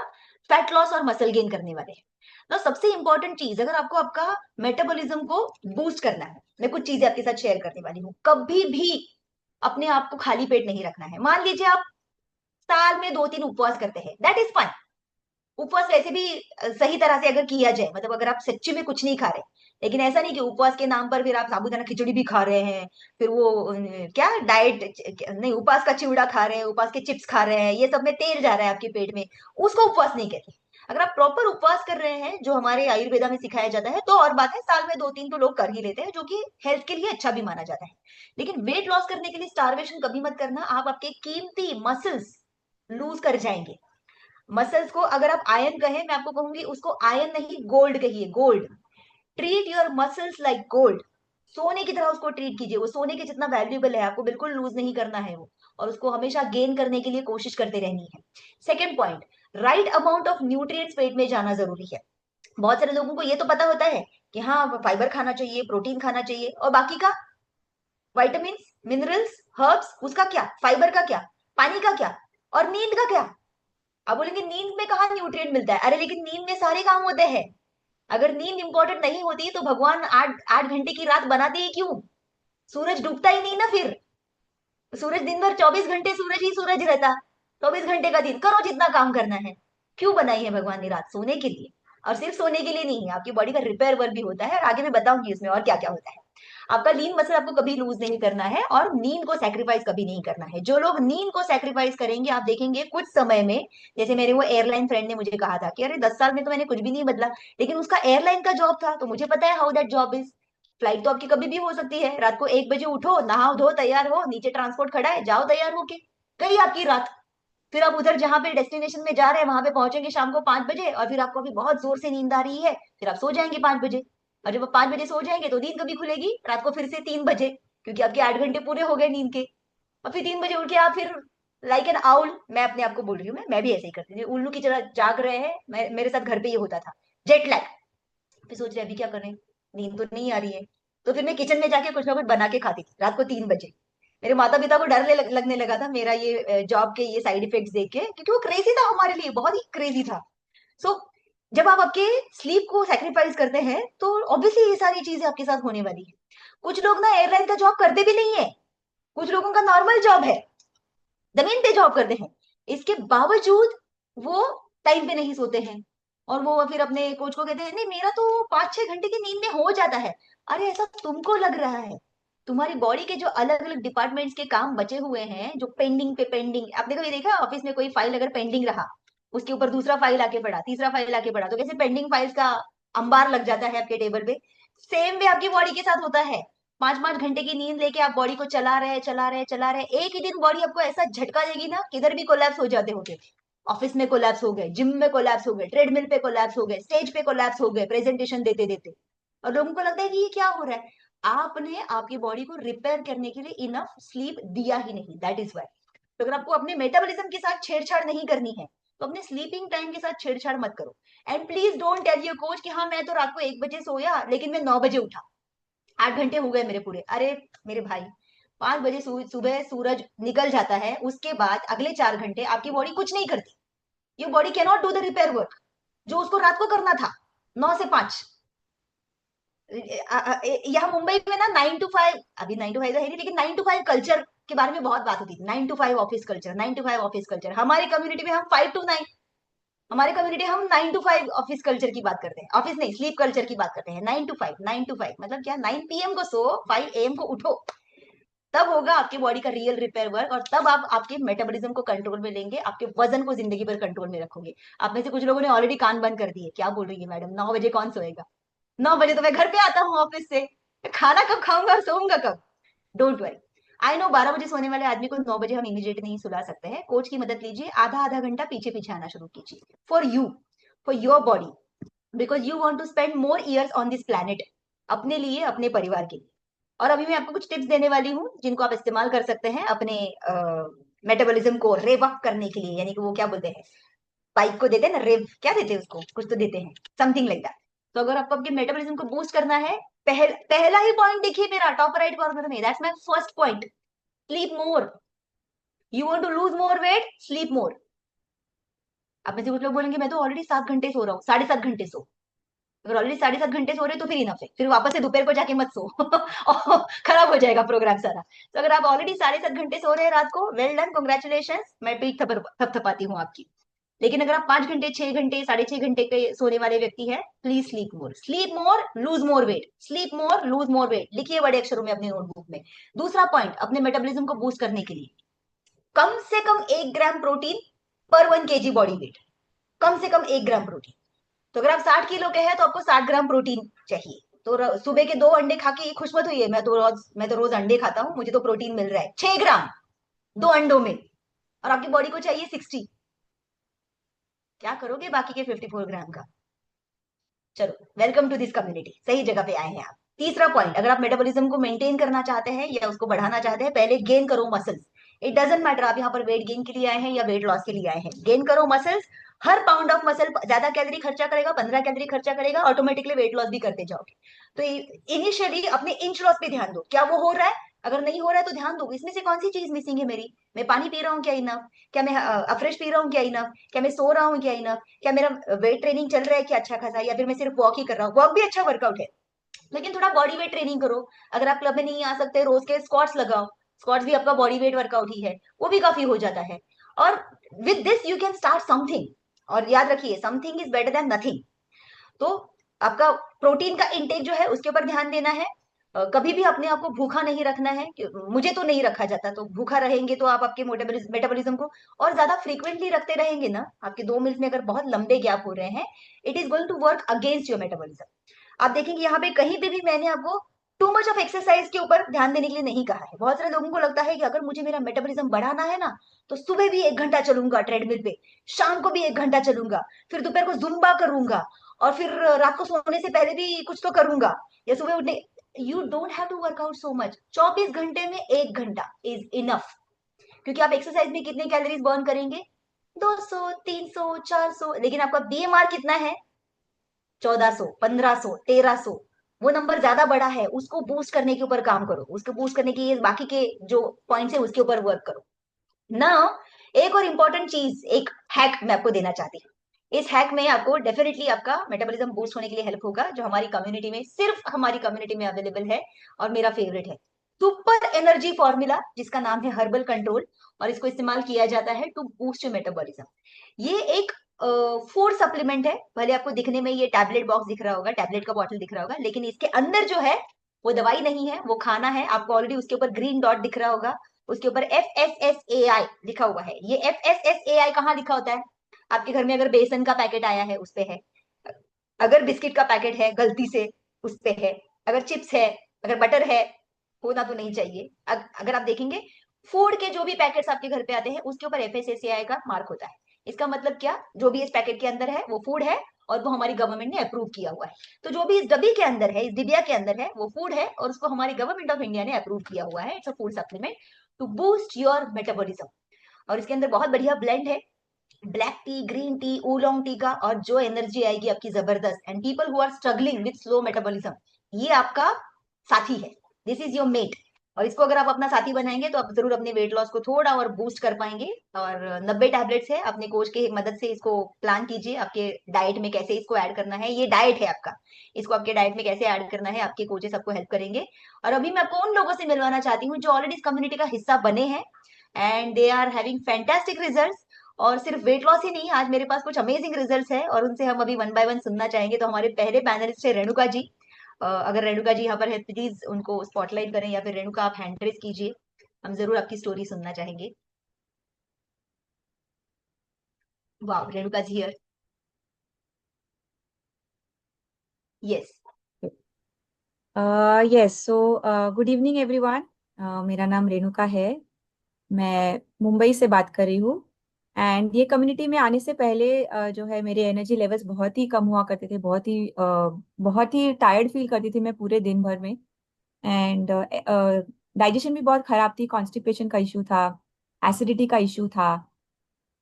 फैट लॉस और मसल गेन करने वाले हैं। तो सबसे इंपॉर्टेंट चीज, अगर आपको आपका मेटाबॉलिज्म को बूस्ट करना है, मैं कुछ चीजें आपके साथ शेयर करने वाली हूँ। कभी भी अपने आप को खाली पेट नहीं रखना है। मान लीजिए आप साल में 2-3 उपवास करते हैं, दैट इज फाइन। उपवास वैसे भी सही तरह से अगर किया जाए, मतलब अगर आप सच्ची में कुछ नहीं खा रहे, लेकिन ऐसा नहीं कि उपवास के नाम पर फिर आप साबूदाना खिचड़ी भी खा रहे हैं, फिर वो क्या डाइट नहीं, उपवास का चिवड़ा खा रहे हैं, उपवास के चिप्स खा रहे हैं, ये सब में तेल जा रहा है आपके पेट में, उसको उपवास नहीं कहते। अगर आप प्रॉपर उपवास कर रहे हैं जो हमारे आयुर्वेदा में सिखाया जाता है तो और बात है, साल में 2-3 तो लोग कर ही लेते हैं, जो कि हेल्थ के लिए अच्छा भी माना जाता है। लेकिन वेट लॉस करने के लिए स्टारवेशन कभी मत करना, आप आपके कीमती मसल्स लूज कर जाएंगे। मसल्स को अगर आप आयन कहें, मैं आपको कहूंगी उसको आयन नहीं गोल्ड कहिए, gold. Treat your muscles like gold. सोने की तरह उसको ट्रीट कीजिए, वो सोने के जितना वैल्यूएबल है, आपको बिल्कुल लूज नहीं करना है वो, और उसको हमेशा गेन करने के लिए कोशिश करते रहनी है। Second point, right amount of nutrients पेट में जाना जरूरी है। बहुत सारे लोगों को ये तो पता होता है कि हाँ फाइबर खाना चाहिए, प्रोटीन खाना चाहिए, और बाकी का विटामिन मिनरल्स हर्ब्स उसका क्या, फाइबर का क्या, पानी का क्या, और नींद का क्या? आप बोलेंगे नींद में कहाँ न्यूट्रिएंट मिलता है? अरे लेकिन नींद में सारे काम होते हैं। अगर नींद इंपॉर्टेंट नहीं होती तो भगवान 8-8 घंटे की रात बनाते ही क्यों? सूरज डूबता ही नहीं ना फिर। सूरज दिन भर 24 घंटे सूरज ही सूरज रहता, 24 घंटे का दिन, करो जितना काम करना है। क्यों बनाई है भगवान ने रात? सोने के लिए। और सिर्फ सोने के लिए नहीं है, आपकी बॉडी का रिपेयर वर्क भी होता है, और आगे मैं बताऊंगी उसमें और क्या क्या होता है। आपका लीन मसल आपको कभी लूज नहीं करना है, और नींद को सैक्रिफाइस कभी नहीं करना है। जो लोग नींद को सैक्रिफाइस करेंगे आप देखेंगे कुछ समय में, जैसे मेरे वो एयरलाइन फ्रेंड ने मुझे कहा था कि अरे 10 साल में तो मैंने कुछ भी नहीं बदला, लेकिन उसका एयरलाइन का जॉब था, तो मुझे पता है how that job is. Flight तो आपकी कभी भी हो सकती है, रात को 1 बजे उठो, नहाओ धो तैयार हो, नीचे ट्रांसपोर्ट खड़ा है, जाओ तैयार होके, गई आपकी रात। फिर आप उधर जहां पे डेस्टिनेशन में जा रहे हैं वहां पे पहुंचेंगे शाम को 5 बजे, और फिर आपको अभी बहुत जोर से नींद आ रही है, फिर आप सो जाएंगे 5 बजे। और जब आप 5 बजे सो जाएंगे तो नींद कभी खुलेगी? रात को फिर से 3 बजे, क्योंकि आपके 8 घंटे पूरे हो गए नींद के। और फिर 3 बजे उठ के आप फिर लाइक एन आउल, मैं अपने आप को बोल रही हूँ, मैं भी ऐसे ही करती थी, उल्लू की तरह जाग रहे हैं। मेरे साथ घर पे ये होता था, जेट लैग। फिर सोच रहे अभी क्या करें, नींद तो नहीं आ रही है। तो फिर मैं किचन में जाके कुछ ना कुछ बना के खाती थी रात को 3 बजे। मेरे माता पिता को डर लगने लगा था मेरा ये जॉब के ये साइड इफेक्ट्स देख के, क्योंकि वो क्रेजी था हमारे लिए, बहुत ही क्रेजी था। सो जब आप आपके स्लीप को सेक्रीफाइस करते हैं तो ऑब्वियसली ये सारी चीजें आपके साथ होने वाली है। कुछ लोग ना एयरलाइन का जॉब करते भी नहीं है, कुछ लोगों का नॉर्मल जॉब है, जमीन पे जॉब करते हैं, इसके बावजूद वो टाइम पे नहीं सोते हैं। और वो फिर अपने कोच को कहते हैं नहीं मेरा तो 5-6 घंटे की नींद में हो जाता है। अरे ऐसा तुमको लग रहा है, तुम्हारी बॉडी के जो अलग अलग डिपार्टमेंट्स के काम बचे हुए हैं, जो पेंडिंग पे पेंडिंग, आपने कभी देखा ऑफिस में कोई फाइल अगर पेंडिंग रहा, उसके ऊपर दूसरा फाइल आके पड़ा, तीसरा फाइल आके पड़ा, तो कैसे पेंडिंग फाइल्स का अंबार लग जाता है आपके टेबल पे। सेम वे आपकी बॉडी के साथ होता है। 5-5 घंटे की नींद लेके आप बॉडी को चला रहे, एक ही दिन बॉडी आपको ऐसा झटका देगी ना, किधर भी कोलैप्स हो जाते होगे। ऑफिस में कोलैप्स हो गए, जिम में कोलैप्स हो गए, ट्रेडमिल पे कोलैप्स हो गए, स्टेज पे कोलैप्स हो गए, प्रेजेंटेशन देते देते। और लोगों को लगता है कि ये क्या हो रहा है, आपने आपकी बॉडी को रिपेयर करने के लिए इनफ स्लीप दिया ही नहीं, दैट इज वाई। तो अगर आपको अपने मेटाबॉलिज्म के साथ छेड़छाड़ नहीं करनी है, तो अपने स्लीपिंग टाइम के साथ छेड़छाड़ मत करो। And please don't tell your coach कि हाँ मैं तो रात को 1 बजे सोया लेकिन मैं 9 बजे उठा, 8 घंटे हो गए मेरे पूरे। अरे मेरे भाई, 5 बजे सुबह सूरज निकल जाता है, उसके बाद अगले 4 घंटे आपकी बॉडी कुछ नहीं करती। Your body can not do the repair work जो उसको रात को करना था, 9 से 5। यहाँ मुंबई में ना 9 to 5, अभी 9 to 5 तो है नहीं, लेकिन 9 to 5 कल्चर के बारे में बहुत बात होती थी। 9 to 5 office culture, 9 to 5 office culture. हमारी कम्युनिटी में हम 5 to 9, हमारे कम्युनिटी हम 9 to 5 ऑफिस कल्चर की बात करते हैं, ऑफिस नहीं स्लीप कल्चर की बात करते हैं। 9 to 5, 9 to 5 मतलब क्या, 9 PM को सो, 5 AM को उठो, तब होगा आपकी बॉडी का रियल रिपेयर वर्क, और तब आप आपके मेटाबॉलिज्म को कंट्रोल में लेंगे, आपके वजन को जिंदगी भर कंट्रोल में रखोगे। आप में से कुछ लोगों ने ऑलरेडी कान बंद कर दिए, क्या बोल रही है मैडम, 9 बजे कौन सोएगा, 9 बजे तो मैं घर पे आता हूँ ऑफिस से, खाना कब खाऊंगा और सोऊंगा कब। डोंट वरी, आई नो 12 बजे सोने वाले आदमी को 9 बजे हम इमीडिएट नहीं सुला सकते हैं, कोच की मदद लीजिए, आधा आधा घंटा पीछे पीछे आना शुरू कीजिए, for you, for your body, because you want to spend more years on this planet, अपने लिए, अपने परिवार के लिए। और अभी मैं आपको कुछ टिप्स देने वाली हूँ जिनको आप इस्तेमाल कर सकते हैं अपने मेटाबॉलिज्म को रेव अप करने के लिए, यानी कि वो क्या बोलते हैं, बाइक को देते हैं ना रेव, क्या देते हैं उसको, कुछ तो देते हैं, समथिंग लाइक दैट। तो अगर आपको आपके मेटाबॉलिज्म को बूस्ट करना है, पहला ही पॉइंट देखिए मेरा टॉप राइट कॉर्नर में, that's my first point, sleep more. You want to lose more weight, sleep more. आप में से कुछ लोग बोलेंगे मैं तो ऑलरेडी 7 घंटे सो रहा हूँ, 7.5 घंटे सो। अगर ऑलरेडी 7.5 घंटे सो रहे हो तो फिर इनफ है, फिर वापस से दोपहर को जाके मत सो और खराब हो जाएगा प्रोग्राम सारा। तो अगर आप ऑलरेडी 7.5 घंटे सो रहे हैं रात को, वेल डन, कॉन्ग्रेचुलेशन, मैं पीठ थपथपाती हूँ आपकी। लेकिन अगर आप 5 घंटे, 6 घंटे, 6.5 घंटे के सोने वाले व्यक्ति हैं, please sleep more, sleep more, loose more weight, sleep more, loose more wait, लिखिए बड़े अक्षरों में अपनी नोटबुक में। दूसरा पॉइंट, अपने मेटाबॉलिज्म को बूस्ट करने के लिए कम से कम 1 ग्राम प्रोटीन पर 1 kg बॉडी वेट, कम से कम 1 ग्राम प्रोटीन। तो अगर आप 60 किलो के हैं तो आपको 60 ग्राम प्रोटीन चाहिए। तो सुबह के 2 अंडे खा के खुश मत हुई, मैं तो रोज अंडे खाता हूँ, मुझे तो प्रोटीन मिल रहा है 6 ग्राम 2 अंडों में, और आपकी बॉडी को चाहिए 60। क्या करोगे बाकी के 54 ग्राम का। चलो, वेलकम टू दिस कम्युनिटी, सही जगह पे आए हैं आप। तीसरा पॉइंट, अगर आप मेटाबॉलिज्म को मेंटेन करना चाहते हैं या उसको बढ़ाना चाहते हैं, पहले गेन करो मसल्स। इट डजेंट मैटर आप यहाँ पर वेट गेन के लिए आए हैं या वेट लॉस के लिए आए हैं, गेन करो muscles. Her pound of muscle ज्यादा कैलोरी खर्चा करेगा, 15 कैलोरी खर्चा करेगा, ऑटोमेटिकली वेट लॉस भी करते जाओगे। तो इनिशियली अपने इंच लॉस पे ध्यान दो, क्या वो हो रहा है, अगर नहीं हो रहा है तो ध्यान दो इसमें से कौन सी चीज मिसिंग है मेरी। मैं पानी पी रहा हूँ क्या इनफ, क्या मैं अफ्रेश पी रहा हूँ क्या इनफ, क्या मैं सो रहा हूँ क्या इनफ, क्या मेरा वेट ट्रेनिंग चल रहा है क्या अच्छा खासा, या फिर मैं सिर्फ वॉक ही कर रहा हूँ, वॉक भी अच्छा वर्कआउट है, लेकिन थोड़ा बॉडी वेट ट्रेनिंग करो। अगर आप क्लब में नहीं आ सकते, रोज के स्क्वाट्स लगाओ, स्क्वाट्स भी आपका बॉडी वेट वर्कआउट ही है, वो भी काफी हो जाता है। और with this you can start something, और याद रखिए something is better than nothing. तो आपका प्रोटीन का इंटेक जो है उसके ऊपर ध्यान देना है। कभी भी अपने आप को भूखा नहीं रखना है, मुझे तो नहीं रखा जाता, तो भूखा रहेंगे तो आप आपके मेटाबॉलिज्म को और ज्यादा फ्रीक्वेंटली रखते रहेंगे ना, आपके 2 मील्स में अगर बहुत लंबे गैप हो रहे हैं, it is going to work against your metabolism. आप देखेंगे यहाँ पे कहीं पे भी मैंने आपको टू मच ऑफ एक्सरसाइज के ऊपर ध्यान देने के लिए नहीं कहा है। बहुत सारे लोगों को लगता है कि अगर मुझे मेरा मेटाबॉलिज्म बढ़ाना है ना, तो सुबह भी 1 घंटा चलूंगा ट्रेडमिल पे, शाम को भी 1 घंटा चलूंगा, फिर दोपहर को जुम्बा करूंगा, और फिर रात को सोने से पहले भी कुछ तो करूंगा, या सुबह उठने। You don't have to work out so much, 24 घंटे में 1 घंटा इज इनफ। क्योंकि आप एक्सरसाइज में कितने कैलोरीज बर्न करेंगे? 200, 300, 400। लेकिन आपका बीएमआर कितना है? 1400, 1500, 1300। वो नंबर ज्यादा बड़ा है, उसको बूस्ट करने के ऊपर काम करो, उसको बूस्ट करने की बाकी के जो पॉइंट्स है उसके ऊपर वर्क करो ना। एक और इम्पोर्टेंट चीज, एक हैक मैं आपको देना चाहती हूँ। इस हैक में आपको डेफिनेटली आपका मेटाबॉलिज्म बूस्ट होने के लिए हेल्प होगा, जो हमारी कम्युनिटी में, सिर्फ हमारी कम्युनिटी में अवेलेबल है और मेरा फेवरेट है। सुपर एनर्जी फॉर्मूला, जिसका नाम है हर्बल कंट्रोल, और इसको इस्तेमाल किया जाता है टू बूस्ट योर मेटाबॉलिज्म। ये एक फूड सप्लीमेंट है। भले आपको दिखने में ये टैबलेट बॉक्स दिख रहा होगा, टैबलेट का बॉटल दिख रहा होगा, लेकिन इसके अंदर जो है वो दवाई नहीं है, वो खाना है। आपको ऑलरेडी उसके ऊपर ग्रीन डॉट दिख रहा होगा, उसके ऊपर FSSAI लिखा हुआ है। ये FSSAI कहाँ लिखा होता है? आपके घर में अगर बेसन का पैकेट आया है उस पे है, अगर बिस्किट का पैकेट है गलती से उस पे है, अगर चिप्स है, अगर बटर है, होना तो नहीं चाहिए। अगर आप देखेंगे फूड के जो भी पैकेट्स आपके घर पे आते हैं उसके ऊपर FSSAI का मार्क होता है। इसका मतलब क्या? जो भी इस पैकेट के अंदर है वो फूड है और वो हमारी गवर्नमेंट ने अप्रूव किया हुआ है। तो जो भी इस डब्बी के अंदर है, इस डिबिया के अंदर है, वो फूड है और उसको हमारी गवर्नमेंट ऑफ इंडिया ने अप्रूव किया हुआ है। It's a food supplement to boost your metabolism. और इसके अंदर बहुत बढ़िया ब्लेंड है, black tea, green tea, oolong tea का, और जो एनर्जी आएगी आपकी जबरदस्त। And people who are struggling with slow metabolism, ये आपका साथी है। This is your mate. और इसको अगर आप अपना साथी बनाएंगे तो आप जरूर अपने वेट लॉस को थोड़ा और बूस्ट कर पाएंगे। और 90 टैबलेट्स है, अपने कोच की मदद से इसको प्लान कीजिए आपके डाइट में कैसे इसको ऐड करना है। ये डाइट है आपका, इसको आपके डाइट में कैसे ऐड करना है आपके कोचेस आपको हेल्प करेंगे। और अभी मैं आपको उन लोगों से मिलवाना चाहती हूँ जो ऑलरेडी इस कम्युनिटी का हिस्सा बने हैं and they are having fantastic results. और सिर्फ वेट लॉस ही नहीं, आज मेरे पास कुछ अमेजिंग रिजल्ट्स है और उनसे हम अभी वन बाय वन सुनना चाहेंगे। तो हमारे पहले पैनलिस्ट है रेणुका जी। अगर रेणुका जी यहाँ पर है, प्लीज उनको स्पॉटलाइट करें, या फिर रेणुका आप हैंड रेस कीजिए, हम जरूर आपकी स्टोरी सुनना चाहेंगे। वाह, Renuka ji here. Yes. Yes so good evening everyone. मेरा नाम रेणुका है। मैं मुंबई से बात कर रही हूँ। एंड ये कम्युनिटी में आने से पहले जो है मेरे एनर्जी लेवल्स बहुत ही कम हुआ करते थे, बहुत ही टायर्ड फील करती थी मैं पूरे दिन भर में। एंड डाइजेशन भी बहुत खराब थी, कॉन्स्टिपेशन का इशू था, एसिडिटी का इशू था।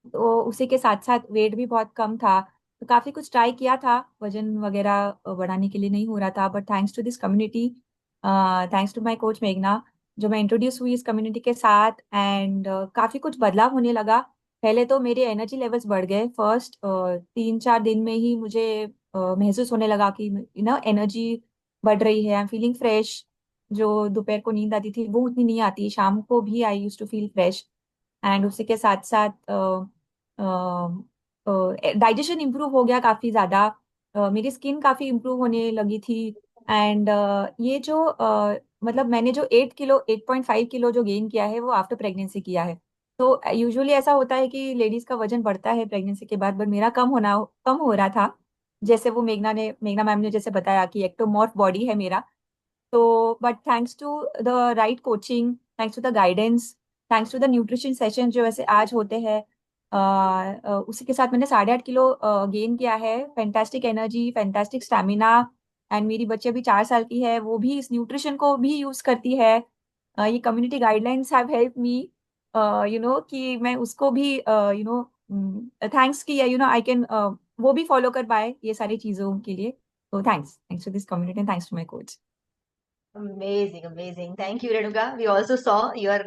तो उसी के साथ साथ वेट भी बहुत कम था। तो काफी कुछ ट्राई किया था वजन वगैरह बढ़ाने के लिए, नहीं हो रहा था। But thanks to this community, thanks to my coach मेघना, जो मैं इंट्रोड्यूस हुई इस कम्युनिटी के साथ, एंड काफी कुछ बदलाव होने लगा। पहले तो मेरे एनर्जी लेवल्स बढ़ गए। फर्स्ट 3-4 दिन में ही मुझे महसूस होने लगा कि एनर्जी बढ़ रही है, आई एम फीलिंग फ्रेश। जो दोपहर को नींद आती थी वो उतनी नहीं आती, शाम को भी I use to feel fresh. And उसी के साथ साथ डाइजेशन इम्प्रूव हो गया काफी ज्यादा। मेरी स्किन काफी इम्प्रूव होने लगी थी। एंड ये जो मतलब मैंने जो 8 किलो 8.5 किलो जो गेन किया है वो आफ्टर प्रेगनेंसी किया है। तो यूजुअली ऐसा होता है कि लेडीज का वजन बढ़ता है प्रेगनेंसी के बाद, बट मेरा कम हो रहा था। जैसे वो मेघना मैम ने जैसे बताया कि एक्टोमॉर्फ बॉडी है मेरा। तो but thanks to the right coaching, thanks to the guidance, thanks to the nutrition session जो वैसे आज होते हैं, उसी के साथ मैंने 8.5 किलो गेन किया है। Fantastic energy, fantastic stamina. And मेरी बच्ची अभी 4 साल की है, वो भी इस न्यूट्रिशन को भी यूज करती है। ये community guidelines have help me, कि मैं उसको भी थैंक्स की, आई कैन वो भी फॉलो कर पाए ये सारी चीजों के लिए। तो thanks thanks to this community and thanks to my coach. Amazing, amazing. Thank you, Renuka. We also saw your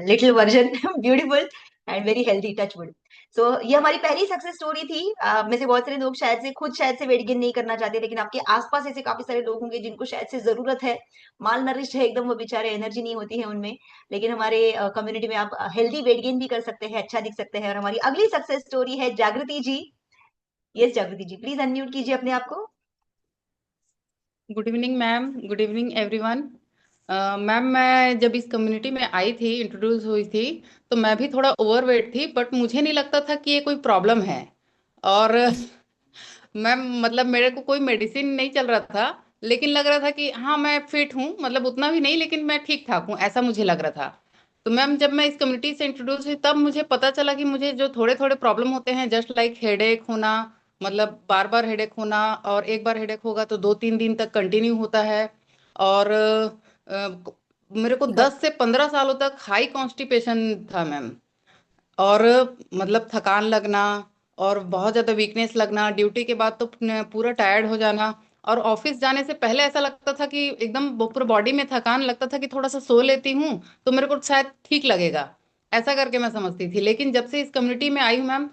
little version, beautiful and very healthy, touch wood. So ये हमारी पहली सक्सेस स्टोरी थी। आप में से बहुत सारे लोग शायद से खुद शायद से वेट गेन नहीं करना चाहते, लेकिन आपके आसपास ऐसे काफी सारे लोग होंगे जिनको शायद से जरूरत है, माल नरिश है एकदम, वो बेचारे, एनर्जी नहीं होती है उनमें। लेकिन हमारे कम्युनिटी में आप हेल्दी वेट गेन भी कर सकते हैं, अच्छा दिख सकते हैं। और हमारी अगली सक्सेस स्टोरी है जागृति जी। यस जागृति जी, प्लीज अनम्यूट कीजिए अपने आप को। Good evening ma'am, good evening everyone. Ma'am, मैं जब इस कम्युनिटी में आई थी, इंट्रोड्यूस हुई थी, तो मैं भी थोड़ा ओवरवेट थी, बट मुझे नहीं लगता था कि ये कोई प्रॉब्लम है। और मैम मतलब मेरे को कोई मेडिसिन नहीं चल रहा था, लेकिन लग रहा था कि हाँ मैं फिट हूँ, मतलब उतना भी नहीं लेकिन मैं ठीक ठाक हूँ, ऐसा मुझे लग रहा था। तो मैम जब मैं इस कम्युनिटी से इंट्रोड्यूस हुई तब मुझे पता चला कि मुझे जो थोड़े थोड़े प्रॉब्लम होते हैं, जस्ट लाइक हेडेक होना, मतलब बार बार हेडेक होना, और एक बार हेडेक होगा तो 2-3 दिन तक कंटिन्यू होता है। और मेरे को ब- 10 से 15 सालों तक हाई कॉन्स्टिपेशन था मैम। और मतलब थकान लगना, और बहुत ज्यादा वीकनेस लगना, ड्यूटी के बाद तो पूरा टायर्ड हो जाना। और ऑफिस जाने से पहले ऐसा लगता था कि एकदम पूरा बॉडी में थकान लगता था कि थोड़ा सा सो लेती हूँ तो मेरे को शायद ठीक लगेगा। ऐसा करके मैं समझती थी, लेकिन जब से इस कम्युनिटी में आई हूँ ma'am,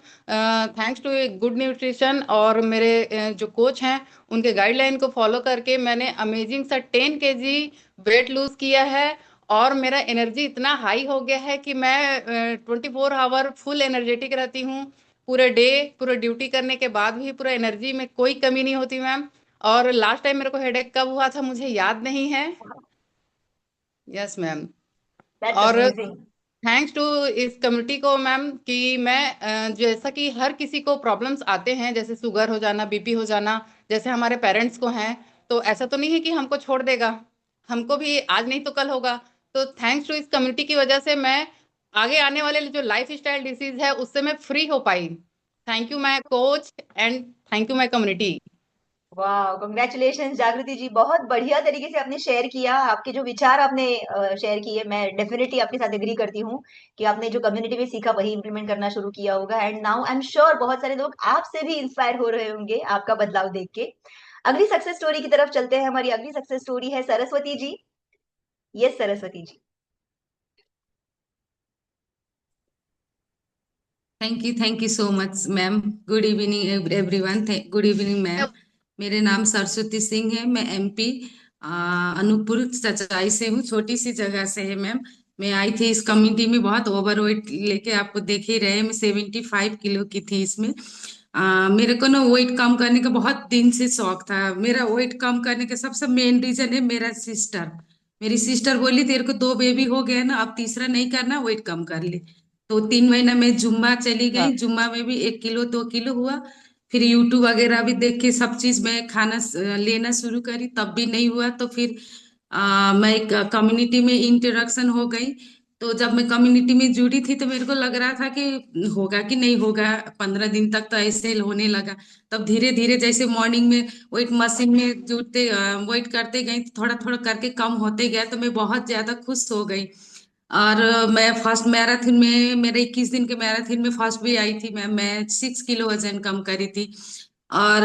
thanks to good nutrition और मेरे जो कोच हैं, उनके गाइडलाइन को फॉलो करके मैंने अमेजिंग सा 10 kg वेट लूज किया है। और मेरा एनर्जी इतना हाई हो गया है कि मैं 24 आवर फुल एनर्जेटिक रहती हूँ। पूरे डे, पूरे ड्यूटी करने के बाद भी पूरा एनर्जी में कोई कमी नहीं होती मैम। और लास्ट टाइम मेरे को हेडेक कब हुआ था मुझे याद नहीं है। Yes ma'am. दैट्स और अमेजिंग। थैंक्स टू इस कम्युनिटी को मैम कि मैं जैसा कि हर किसी को प्रॉब्लम्स आते हैं, जैसे शुगर हो जाना, बीपी हो जाना, जैसे हमारे पेरेंट्स को हैं, तो ऐसा तो नहीं है कि हमको छोड़ देगा। हमको भी आज नहीं तो कल होगा। तो थैंक्स टू इस कम्युनिटी की वजह से मैं आगे आने वाले जो लाइफ स्टाइल डिसीज है उससे मैं फ्री हो पाई। Thank you my coach and thank you my community. वाह, कांग्रेचुलेशंस जागृति जी, बहुत बढ़िया तरीके से आपने शेयर किया। आपके जो विचार आपने शेयर किए, मैं डेफिनेटली आपके साथ एग्री करती हूँ कि आपने जो कम्युनिटी में सीखा वही इंप्लीमेंट करना शुरू किया होगा। And now I am sure बहुत सारे लोग आपसे भी इंस्पायर हो रहे होंगे आपका बदलाव देख के। अगली सक्सेस स्टोरी की तरफ चलते हैं। हमारी अगली सक्सेस स्टोरी है Saraswati ji. Yes Saraswati ji. Thank you so much ma'am. Good evening everyone. Good evening ma'am. मेरे नाम सरस्वती सिंह है। मैं एमपी अनूपपुर चचाई से हूँ। छोटी सी जगह से है मैम। मैं आई थी इस कम्युनिटी में बहुत ओवरवेट लेके, आपको देख ही रहे हैं, मैं 75 किलो की थी इसमें। मेरे को ना वेट कम करने का बहुत दिन से शौक था। मेरा वेट कम करने का सबसे मेन रीजन है मेरा सिस्टर। मेरी सिस्टर बोली तेरे को 2 बेबी हो गया ना, अब तीसरा नहीं करना, वेट कम कर ले। तो 3 महीना में जुम्बा चली गई। जुम्बा में भी 1 किलो 2 किलो हुआ। फिर यूट्यूब वगैरह भी देख के सब चीज में खाना लेना शुरू करी, तब भी नहीं हुआ। तो फिर मैं एक कम्युनिटी में इंट्रोडक्शन हो गई। तो जब मैं कम्युनिटी में जुड़ी थी तो मेरे को लग रहा था कि होगा कि नहीं होगा। 15 दिन तक तो ऐसे होने लगा। तब धीरे धीरे जैसे मॉर्निंग में वेट मशीन में जुड़ते वेट करते गई, थोड़ा थोड़ा करके कम होते गया, तो मैं बहुत ज्यादा खुश हो गई। और मैं फर्स्ट मैराथन में, मेरे 21 दिन के मैराथन में फर्स्ट भी आई थी मैं 6 किलो वजन कम करी थी। और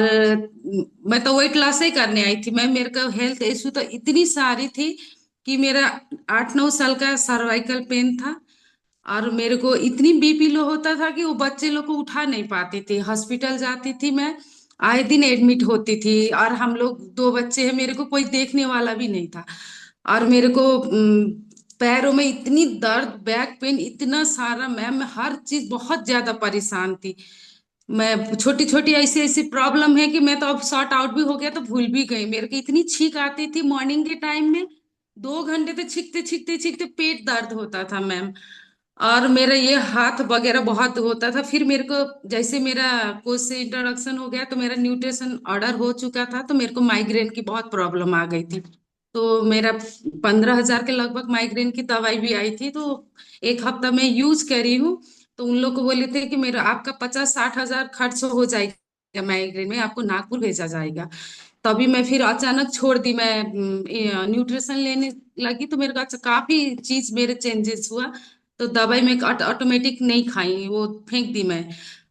मैं तो वेट लॉस ही करने आई थी मैम। मेरे को हेल्थ इशू तो इतनी सारी थी कि मेरा 8 9 साल का सर्वाइकल पेन था। और मेरे को इतनी बीपी लो होता था कि वो बच्चे लोग को उठा नहीं पाती थी। हॉस्पिटल जाती थी मैं, आए दिन एडमिट होती थी। और हम लोग 2 बच्चे हैं, मेरे को कोई देखने वाला भी नहीं था। और मेरे को पैरों में इतनी दर्द, बैक पेन इतना सारा मैम, मैं हर चीज बहुत ज्यादा परेशान थी। मैं छोटी छोटी ऐसी ऐसी प्रॉब्लम है कि मैं तो अब सॉर्ट आउट भी हो गया तो भूल भी गई। मेरे को इतनी छींक आती थी मॉर्निंग के टाइम में, 2 घंटे तो छींकते छींकते छींकते पेट दर्द होता था मैम। और मेरा ये हाथ वगैरह बहुत होता था। फिर मेरे को जैसे मेरा कोच से इंट्रोडक्शन हो गया तो मेरा न्यूट्रिशन ऑर्डर हो चुका था, तो मेरे को माइग्रेन की बहुत प्रॉब्लम आ गई थी। तो मेरा 15 हजार के लगभग माइग्रेन की दवाई भी आई थी। तो 1 हफ्ता में यूज करी हूँ। तो उन लोग को बोले थे कि मेरा आपका 50 60 हजार खर्च हो जाएगा माइग्रेन में, आपको नागपुर भेजा जाएगा। तभी मैं फिर अचानक छोड़ दी। मैं न्यूट्रिशन लेने लगी तो मेरे को काफी चीज मेरे चेंजेस हुआ। तो दवाई में ऑटोमेटिक नहीं खाई, वो फेंक दी मैं।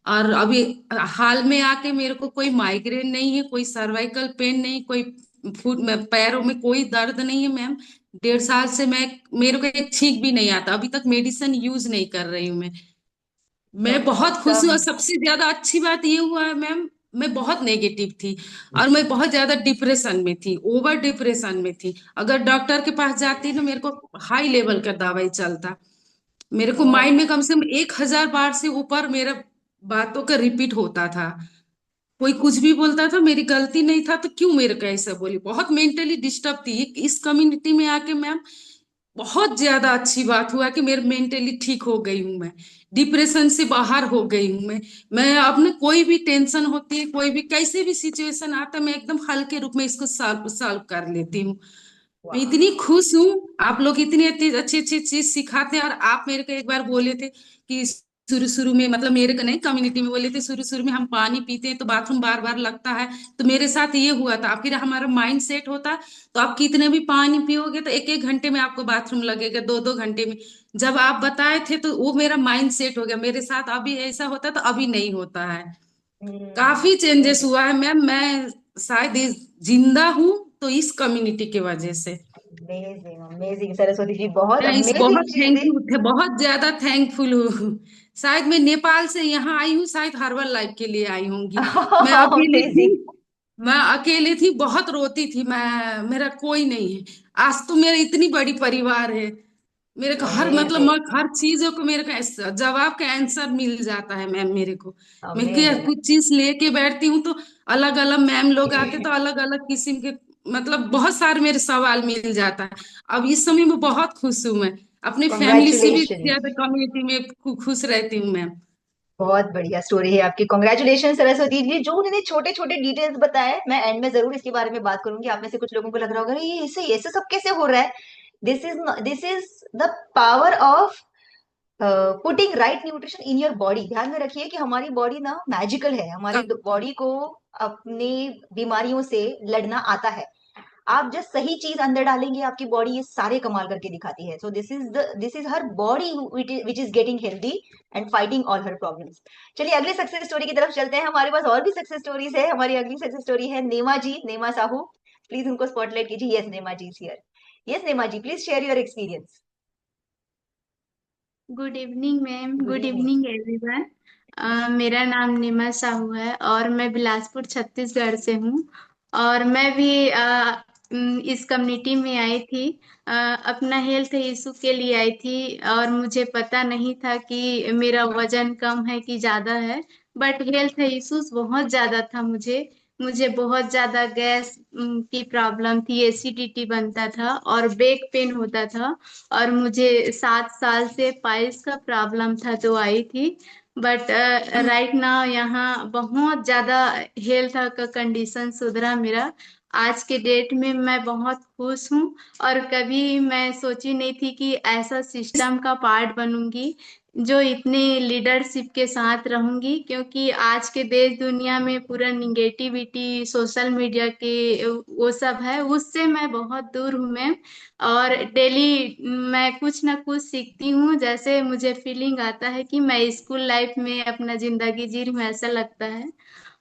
और अभी हाल में आके मेरे को कोई माइग्रेन नहीं है, कोई सर्वाइकल पेन नहीं, कोई फुट में पैरों में कोई दर्द नहीं है मैम। 1.5 साल से मैं, मेरे को एक छींक भी नहीं आता। अभी तक मेडिसिन यूज नहीं कर रही हूँ मैं दैट्स बहुत खुश हूँ। और ऑसम। सबसे ज्यादा अच्छी बात ये हुआ है मैम, मैं बहुत नेगेटिव थी और मैं बहुत ज्यादा डिप्रेशन में थी, ओवर डिप्रेशन में थी। अगर डॉक्टर के पास जाती ना, मेरे को हाई लेवल का दवाई चलता। मेरे को ओह। माइंड में कम से कम 1 हजार बार से ऊपर मेरा बातों का रिपीट होता था। कोई कुछ भी बोलता था, मेरी गलती नहीं था तो क्यों मेरे को ऐसा बोली। बहुत मेंटली डिस्टर्ब थी। इस कम्युनिटी में आके मैम बहुत ज्यादा अच्छी बात हुआ कि मेरे मेंटली ठीक हो गई हूँ मैं। डिप्रेशन से बाहर हो गई हूँ मैं अब ना, कोई भी टेंशन होती है, कोई भी कैसे भी सिचुएशन आता है, मैं एकदम हल्के रूप में इसको सॉल्व सॉल्व कर लेती हूँ। मैं इतनी वाह। खुश हूँ। आप लोग इतनी अच्छी अच्छी चीज सिखाते हैं। और आप मेरे को एक बार बोले थे कि शुरू शुरू में, मतलब मेरे को नहीं, कम्युनिटी में बोले थे शुरू शुरू में हम पानी पीते हैं तो बाथरूम बार बार लगता है। तो मेरे साथ ये हुआ था। फिर हमारा माइंड सेट होता, तो आप कितने भी पानी पियोगे तो एक एक घंटे में आपको बाथरूम लगेगा, दो दो घंटे में। जब आप बताए थे तो वो मेरा माइंड सेट हो गया मेरे साथ। अभी ऐसा होता तो अभी नहीं होता है। काफी चेंजेस अमेजिंग। हुआ है मैम। मैं शायद जिंदा हूँ तो इस कम्युनिटी की वजह से। अमेजिंग अमेजिंग सरस्वती जी, बहुत मैं इस अमेजिंग बहुत चीज है। बहुत ज्यादा थैंकफुल हूँ। शायद मैं नेपाल से यहाँ आई हूँ, शायद हर्बल लाइफ के लिए आई होंगी। मैं अकेली थी। अमेजिंग। मैं अकेली थी, बहुत रोती थी मैं। मेरा कोई नहीं है। आज तो मेरी इतनी बड़ी परिवार है। मेरे को हर, मतलब अमेजिंग मैं हर चीजों को, मेरे को जवाब का आंसर मिल जाता है मैम मेरे को। मैं अमेजिंग। कुछ चीज लेके बैठती हूँ तो अलग अलग मैम लोग आते तो अलग अलग किस्म के, मतलब बहुत सारे मेरे सवाल मिल जाता है। अब इस समय में बहुत खुश हूँ मैं। अपनी फैमिली से भी कॉन्ग्रेचुलेशन। ज्यादा कम्युनिटी में खुश रहती हूँ मैम। बहुत बढ़िया स्टोरी है आपकी, कॉन्ग्रेचुलेशन सरस्वती जी। जो उन्होंने छोटे छोटे डिटेल्स बताए, मैं एंड में जरूर इसके बारे में बात करूंगी। आप में से कुछ लोगों को लग रहा होगा ये ऐसे ऐसे सब कैसे हो रहा है। This is the power of putting right nutrition in your body. ध्यान में रखिए कि हमारी बॉडी ना मैजिकल है, हमारी बॉडी को अपनी बीमारियों से लड़ना आता है। आप जस्ट सही चीज अंदर डालेंगे, आपकी बॉडी ये सारे कमाल करके दिखाती है। So this is her body which is getting healthy and fighting all her problems. चलिए अगले सक्सेस स्टोरी की तरफ चलते हैं। हमारे पास और भी सक्सेस स्टोरीज है। हमारी अगली सक्सेस स्टोरी है नेमा जी, नेमा साहू। प्लीज उनको स्पॉटलाइट कीजिए। Yes Nema ji is here. Yes Nema ji, please share your experience. Good evening ma'am, good good evening. Evening everyone. मेरा नाम निमा साहू है और मैं बिलासपुर छत्तीसगढ़ से हूँ। और मैं भी इस कम्युनिटी में आई थी। अपना हेल्थ इशू के लिए आई थी और मुझे पता नहीं था कि मेरा वजन कम है कि ज्यादा है। बट हेल्थ इश्यूज बहुत ज्यादा था मुझे। मुझे बहुत ज्यादा गैस की प्रॉब्लम थी, एसिडिटी बनता था और बैक पेन होता था। और मुझे 7 साल से पाइल्स का प्रॉब्लम था तो आई थी। बट राइट नाउ यहाँ बहुत ज्यादा हेल्थ का कंडीशन सुधरा मेरा। आज के डेट में मैं बहुत खुश हूँ। और कभी मैं सोची नहीं थी कि ऐसा सिस्टम का पार्ट बनूंगी जो इतने लीडरशिप के साथ रहूंगी, क्योंकि आज के देश दुनिया में पूरा निगेटिविटी सोशल मीडिया के वो सब है, उससे मैं बहुत दूर हूँ मैं। और डेली मैं कुछ ना कुछ सीखती हूँ। जैसे मुझे फीलिंग आता है कि मैं स्कूल लाइफ में अपना जिंदगी जी रही हूँ, ऐसा लगता है।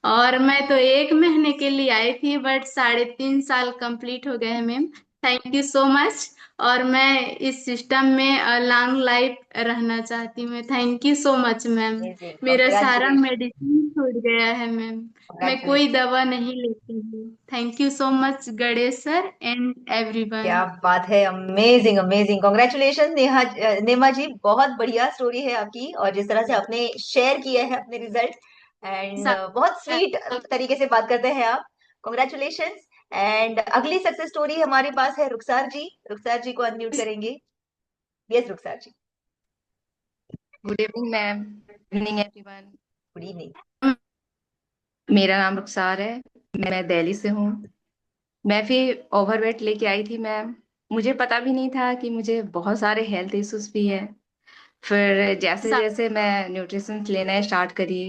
और मैं तो 1 महीने के लिए आई थी बट 3.5 साल कंप्लीट हो गए हैं ma'am. Thank you so much. और मैं इस सिस्टम में लॉन्ग लाइफ रहना चाहती हूँ। Thank you so much ma'am. Amazing, मेरा सारा कॉन्ग्रेचुलेशन। मेडिसिन छूट गया है मैम। मैं कोई कॉन्ग्रेचुलेशन। दवा नहीं लेती हूँ। Thank you so much Ganesh sir and everyone. क्या बात है, अमेजिंग अमेजिंग, कॉन्ग्रेचुलेशन नेहा। नेमा जी, बहुत बढ़िया स्टोरी है आपकी, और जिस तरह से आपने शेयर किया है अपने रिजल्ट, एंड बहुत स्वीट तरीके से बात करते हैं आप। कॉन्ग्रेचुलेशन। एंड अगली सक्सेस स्टोरी हमारे पास है रुखसार जी। रुखसार जी को अनम्यूट करेंगे। Yes Rukhsar ji. Good evening ma'am, good evening everyone. Good evening. मेरा नाम रुखसार है, मैं दिल्ली से हूँ। मैं फिर ओवरवेट लेके आई थी मैम। मुझे पता भी नहीं था कि मुझे बहुत सारे हेल्थ इश्यूज भी है। फिर जैसे जैसे मैं न्यूट्रिशन लेना स्टार्ट करी,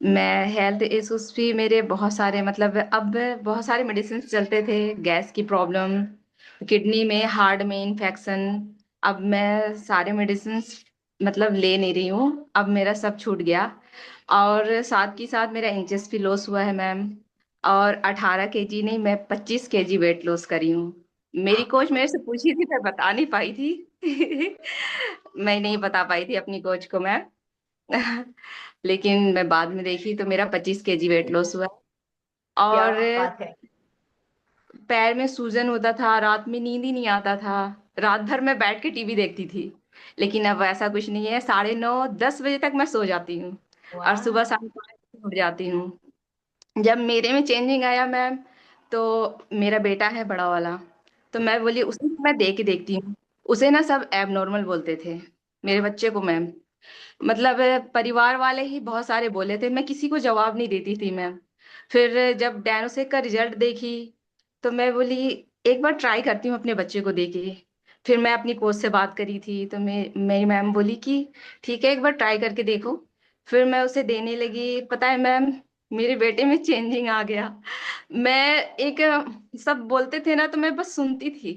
मैं हेल्थ इश्यूज भी मेरे बहुत सारे, मतलब अब बहुत सारे मेडिसिन चलते थे। गैस की प्रॉब्लम, किडनी में, हार्ट में इन्फेक्शन। अब मैं सारे मेडिसिन मतलब ले नहीं रही हूँ। अब मेरा सब छूट गया। और साथ ही साथ मेरा इंचेस भी लॉस हुआ है मैम। और 18 kg नहीं, मैं 25 kg वेट लॉस करी हूँ। मेरी कोच मेरे से पूछी थी, मैं बता नहीं पाई थी। मैं नहीं बता पाई थी अपनी कोच को मैम। लेकिन मैं बाद में देखी तो मेरा 25 kg वेट लॉस हुआ। क्या और बात है। पैर में सूजन होता था, रात में नींद ही नहीं आता था। रात भर मैं बैठ के टीवी देखती थी। लेकिन अब ऐसा कुछ नहीं है, 9:30 10 बजे तक मैं सो जाती हूँ। और सुबह वाह। 5:30 उठ जाती हूँ। जब मेरे में चेंजिंग आया मैम, तो मेरा बेटा है बड़ा वाला, तो मैं बोली उसे मैं दे के देखती हूँ। उसे ना सब एबनॉर्मल बोलते थे, मेरे बच्चे को मैम। मतलब परिवार वाले ही बहुत सारे बोले थे, मैं किसी को जवाब नहीं देती थी मैम। फिर जब डायनोसेक का रिजल्ट देखी, तो मैं बोली एक बार ट्राई करती हूँ अपने बच्चे को देके। फिर मैं अपनी कोच से बात करी थी, तो मेरी मैम बोली कि ठीक है, एक बार ट्राई करके देखो। फिर मैं उसे देने लगी। पता है मैम, मेरे बेटे में चेंजिंग आ गया। मैं एक सब बोलते थे ना, तो मैं बस सुनती थी।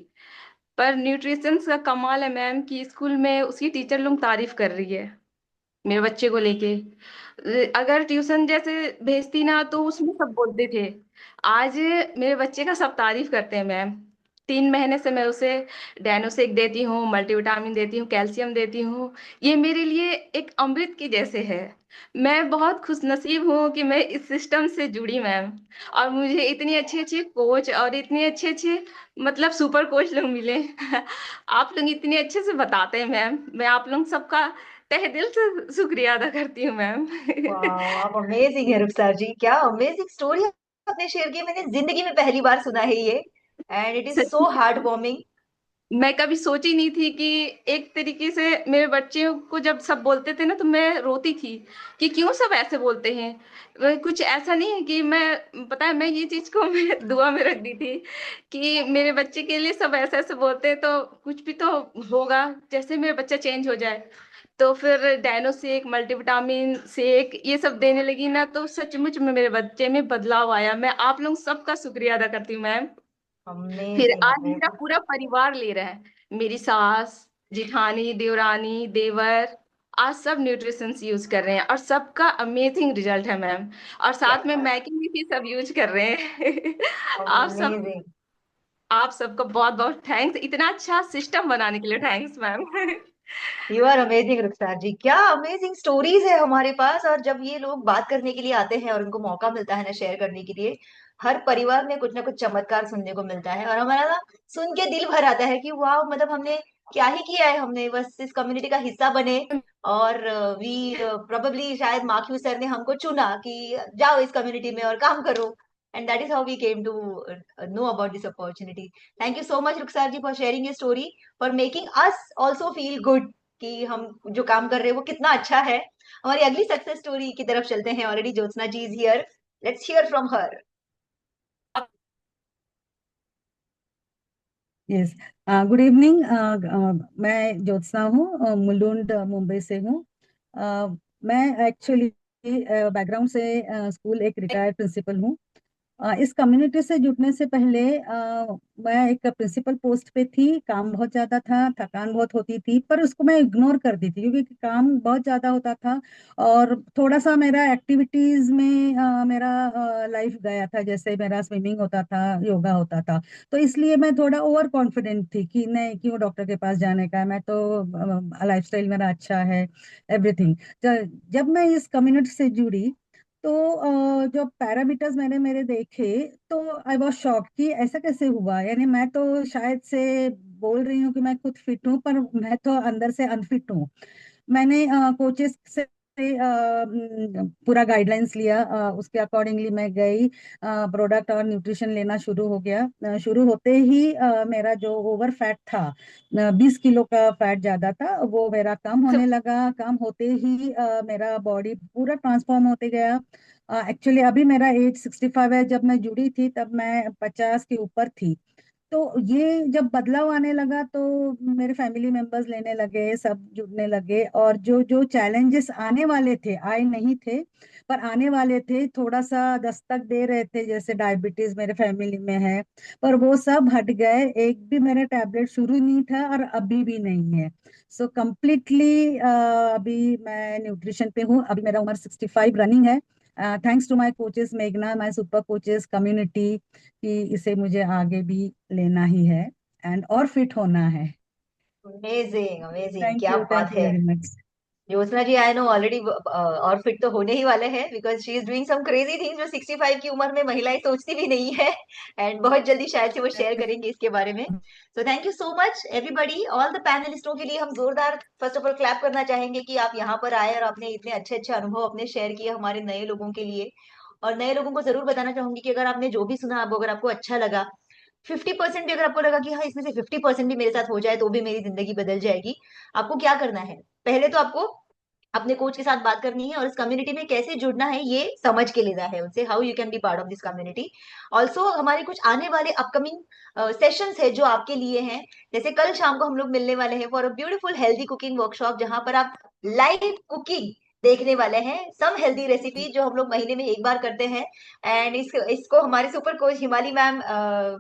पर न्यूट्रिशन का कमाल है मैम कि स्कूल में उसकी टीचर लोग तारीफ कर रही है मेरे बच्चे को लेके। अगर ट्यूशन जैसे भेजती ना, तो उसमें सब बोलते थे। आज मेरे बच्चे का सब तारीफ करते हैं मैम। 3 महीने से मैं उसे डायनोसेक देती हूँ, मल्टीविटामिन देती हूँ, कैल्शियम देती हूँ। ये मेरे लिए एक अमृत की जैसे है। मैं बहुत खुशनसीब हूँ कि मैं इस सिस्टम से जुड़ी मैम। और मुझे इतने अच्छे अच्छे कोच और इतने अच्छे अच्छे मतलब सुपर कोच लोग मिले। आप लोग इतने अच्छे से बताते हैं मैम। मैं आप लोग सबका तहे दिल से शुक्रिया अदा करती हूँ मैम। वाह, आप अमेजिंग है रुखसार जी, क्या अमेजिंग स्टोरी आपने शेयर की, मैंने जिंदगी में पहली बार सुना है ये। एंड इट इज सच सो में हार्ट वार्मिंग। मैं कभी सोची नहीं थी कि एक तरीके से मेरे बच्चे को जब सब बोलते थे ना, तो मैं रोती थी कि क्यों सब ऐसे बोलते हैं। कुछ ऐसा नहीं है कि मैं, पता है, मैं ये चीज को मैं दुआ में रख दी थी कि मेरे बच्चे के लिए सब ऐसे ऐसे बोलते हैं, तो कुछ भी तो होगा। जैसे मेरा बच्चा चेंज हो जाए, तो फिर डायनो शेक, मल्टीविटामिन शेक ये सब देने लगी ना, तो सचमुच में मेरे बच्चे में बदलाव आया। मैं आप लोग सबका शुक्रिया अदा करती हूँ मैम। फिर अमेजिंग आज मेरा अमेजिंग। पूरा परिवार ले रहा है। मेरी सास, जिठानी, देवरानी, देवर, आज सब न्यूट्रिशंस यूज कर रहे हैं और सबका अमेजिंग रिजल्ट है मैम। और क्या साथ में बात, मैगी भी सब यूज कर रहे हैं। आप सब अमेजिंग। आप सबका बहुत बहुत थैंक्स, इतना अच्छा सिस्टम बनाने के लिए thanks ma'am. You are amazing Rukhsar ji, क्या अमेजिंग स्टोरीज है हमारे पास। और जब ये लोग बात करने के लिए आते हैं और उनको मौका मिलता है ना शेयर करने के लिए, हर परिवार में कुछ ना कुछ चमत्कार सुनने को मिलता है। और हमारा ना सुन के दिल भर आता है कि वाह, मतलब हमने क्या ही किया है, हमने बस इस कम्युनिटी का हिस्सा बने। और वी प्रोबेबली शायद माखियो सर ने हमको चुना कि जाओ इस कम्युनिटी में और काम करो। And that is how we came to know about this opportunity. Thank you so much Rukhsar ji for sharing your story, for making us also feel good कि हम जो काम कर रहे हैं वो कितना अच्छा है। हमारी अगली सक्सेस स्टोरी की तरफ चलते हैं। Already Jyotsna ji is here, let's hear from her. Yes. Good evening. मैं ज्योत्सना हूँ, मुलुंड मुंबई से हूँ। मैं एक्चुअली बैकग्राउंड से स्कूल एक रिटायर्ड प्रिंसिपल हूँ। इस कम्युनिटी से जुड़ने से पहले मैं एक प्रिंसिपल पोस्ट पे थी। काम बहुत ज्यादा था, थकान बहुत होती थी, पर उसको मैं इग्नोर कर दी थी क्योंकि काम बहुत ज्यादा होता था। और थोड़ा सा मेरा एक्टिविटीज में मेरा लाइफ गया था, जैसे मेरा स्विमिंग होता था, योगा होता था। तो इसलिए मैं थोड़ा ओवर कॉन्फिडेंट थी कि नहीं, क्यों डॉक्टर के पास जाने का है, मैं तो लाइफस्टाइल मेरा अच्छा है, एवरीथिंग। जब मैं इस कम्युनिटी से जुड़ी, तो जो पैरामीटर्स मैंने मेरे देखे, तो आई वॉज शॉक कि ऐसा कैसे हुआ। यानी मैं तो शायद से बोल रही हूँ कि मैं खुद फिट हूँ, पर मैं तो अंदर से अनफिट हूँ। मैंने कोचेस से पूरा गाइडलाइंस लिया, उसके अकॉर्डिंगली मैं गई, प्रोडक्ट और न्यूट्रिशन लेना शुरू हो गया। शुरू होते ही मेरा जो ओवर फैट था, 20 किलो का फैट ज्यादा था, वो मेरा कम होने लगा। कम होते ही मेरा बॉडी पूरा ट्रांसफॉर्म होते गया। एक्चुअली अभी मेरा एज 65 है, जब मैं जुड़ी थी तब मैं 50 के ऊपर थी। तो ये जब बदलाव आने लगा, तो मेरे फैमिली मेंबर्स लेने लगे, सब जुड़ने लगे। और जो जो चैलेंजेस आने वाले थे, आए नहीं थे, पर आने वाले थे, थोड़ा सा दस्तक दे रहे थे, जैसे डायबिटीज मेरे फैमिली में है, पर वो सब हट गए। एक भी मेरा टैबलेट शुरू नहीं था और अभी भी नहीं है। सो कम्प्लीटली अभी मैं न्यूट्रिशन पे हूँ। अभी मेरा उम्र 65 रनिंग है। थैंक्स टू माय कोचेस मेघना, माय सुपर कोचेस, कम्युनिटी, कि इसे मुझे आगे भी लेना ही है एंड और फिट होना है। अमेजिंग अमेजिंग, थैंक क्या यू, बात थैंक यू है। Very much. Jyotsna ji I know already, और फिट तो होने ही वाले हैं, because she is doing some crazy things जो 65 की उम्र में महिलाएं सोचती भी नहीं है। एंड बहुत जल्दी शायद से वो शेयर करेंगे इसके बारे में। So thank you so much everybody, all the पैनलिस्टों के लिए हम जोरदार फर्स्ट ऑफ ऑल क्लैप करना चाहेंगे कि आप यहाँ पर आए और आपने इतने अच्छे अच्छे अनुभव अपने शेयर किए हमारे नए लोगों के लिए। और नए लोगों को जरूर बताना चाहूंगी कि अगर आपने जो भी सुना, आपको अगर आपको अच्छा लगा, 50% भी अगर आपको लगा कि हाँ इसमें से 50% भी मेरे साथ हो जाए तो भी मेरी जिंदगी बदल जाएगी, आपको क्या करना है? पहले तो आपको अपने कोच के साथ बात करनी है और इस कम्युनिटी में कैसे जुड़ना है ये समझ के लेना है उनसे, how you can be part of this community. Also हमारे कुछ आने वाले अपकमिंग सेशंस है जो आपके लिए हैं। जैसे कल शाम को हम लोग मिलने वाले हैं for a beautiful healthy cooking workshop, जहां पर आप लाइव कुकिंग देखने वाले हैं, सम हेल्दी रेसिपी जो हम लोग महीने में एक बार करते हैं। एंड इसको हमारे सुपर कोच हिमाली मैम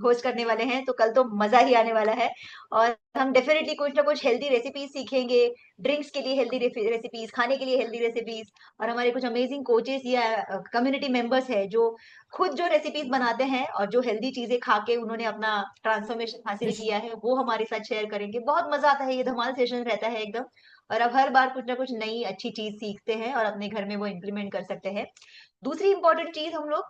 होस्ट करने वाले हैं, तो कल तो मजा ही आने वाला है। और हम डेफिनेटली कुछ ना कुछ हेल्दी रेसिपीज सीखेंगे, ड्रिंक्स के लिए हेल्दी रेसिपीज, खाने के लिए हेल्दी रेसिपीज। और हमारे कुछ अमेजिंग कोचेस या कम्युनिटी मेंबर्स है जो खुद जो रेसिपीज बनाते हैं और जो हेल्दी चीजें खा के उन्होंने अपना ट्रांसफॉर्मेशन हासिल किया है, वो हमारे साथ शेयर करेंगे। बहुत मजा आता है, ये धमाल सेशन रहता है एकदम। और अब हर बार कुछ ना कुछ नई अच्छी चीज सीखते हैं और अपने घर में वो इम्प्लीमेंट कर सकते हैं। दूसरी इंपॉर्टेंट चीज, हम लोग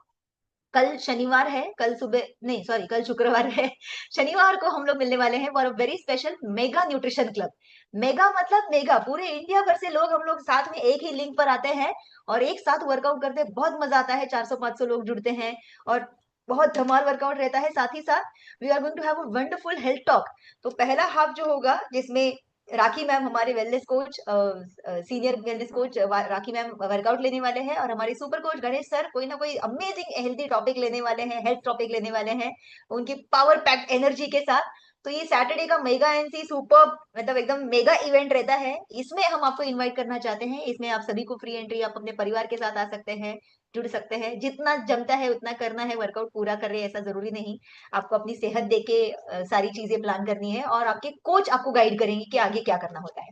कल शनिवार है, कल सुबह नहीं सॉरी कल शुक्रवार है, शनिवार को हम लोग मिलने वाले हैं for a very special mega nutrition club. Mega मतलब मेगा, पूरे इंडिया भर से लोग हम लोग साथ में एक ही लिंक पर आते हैं और एक साथ वर्कआउट करते हैं। बहुत मजा आता है, 400-500 लोग जुड़ते हैं और बहुत धमाल वर्कआउट रहता है। साथ ही साथ we are going to have a wonderful health talk. तो पहला हाफ जो होगा, जिसमें राखी मैम हमारे wellness coach, senior wellness coach Rakhi ma'am workout लेने वाले हैं और हमारे सुपर कोच गणेश सर कोई ना कोई अमेजिंग हेल्दी टॉपिक लेने वाले हैं, हेल्थ टॉपिक लेने वाले हैं उनकी पावर पैक्ड एनर्जी के साथ। तो ये सैटरडे का मेगा एनसी सुपर, मतलब एकदम मेगा इवेंट रहता है। इसमें हम आपको इनवाइट करना चाहते हैं। इसमें आप सभी को फ्री एंट्री, आप अपने परिवार के साथ आ सकते हैं, जुड़ सकते हैं। जितना जमता है उतना करना है, वर्कआउट पूरा कर रहे हैं ऐसा जरूरी नहीं। आपको अपनी सेहत देके सारी चीजें प्लान करनी है और आपके कोच आपको गाइड करेंगे कि आगे क्या करना होता है।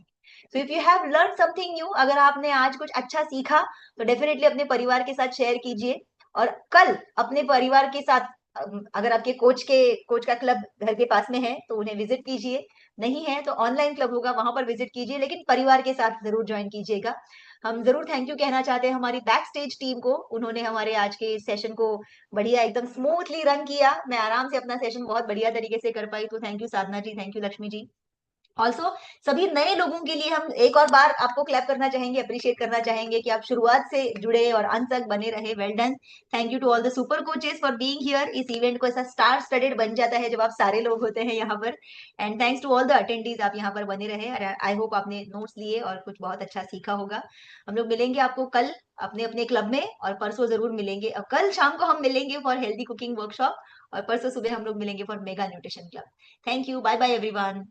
So if you have learn something new, अगर आपने आज कुछ अच्छा सीखा तो डेफिनेटली अपने परिवार के साथ शेयर कीजिए। और कल अपने परिवार के साथ, अगर आपके कोच का क्लब घर के पास में है तो उन्हें विजिट कीजिए, नहीं है तो ऑनलाइन क्लब होगा वहां पर विजिट कीजिए, लेकिन परिवार के साथ जरूर ज्वाइन कीजिएगा। हम जरूर थैंक यू कहना चाहते हैं हमारी बैक स्टेज टीम को। उन्होंने हमारे आज के सेशन को बढ़िया एकदम स्मूथली रन किया। मैं आराम से अपना सेशन बहुत बढ़िया तरीके से कर पाई, तो thank you Sadhana ji, thank you Lakshmi ji. Also सभी नए लोगों के लिए हम एक और बार आपको क्लैप करना चाहेंगे, अप्रिशिएट करना चाहेंगे कि आप शुरुआत से जुड़े और अंत तक बने रहे। Well done. Thank you to all the super coaches for being here. इस इवेंट को ऐसा स्टार स्टडेड बन जाता है जब आप सारे लोग होते हैं यहाँ पर। And thanks to all the attendees, आप यहाँ पर बने रहे। आई होप आपने नोट्स लिए और कुछ बहुत अच्छा सीखा होगा। हम लोग मिलेंगे आपको कल अपने अपने क्लब में, और परसों जरूर मिलेंगे। अब कल शाम को हम मिलेंगे फॉर हेल्दी कुकिंग वर्कशॉप और परसों सुबह हम लोग मिलेंगे for mega nutrition club. Thank you, bye bye everyone.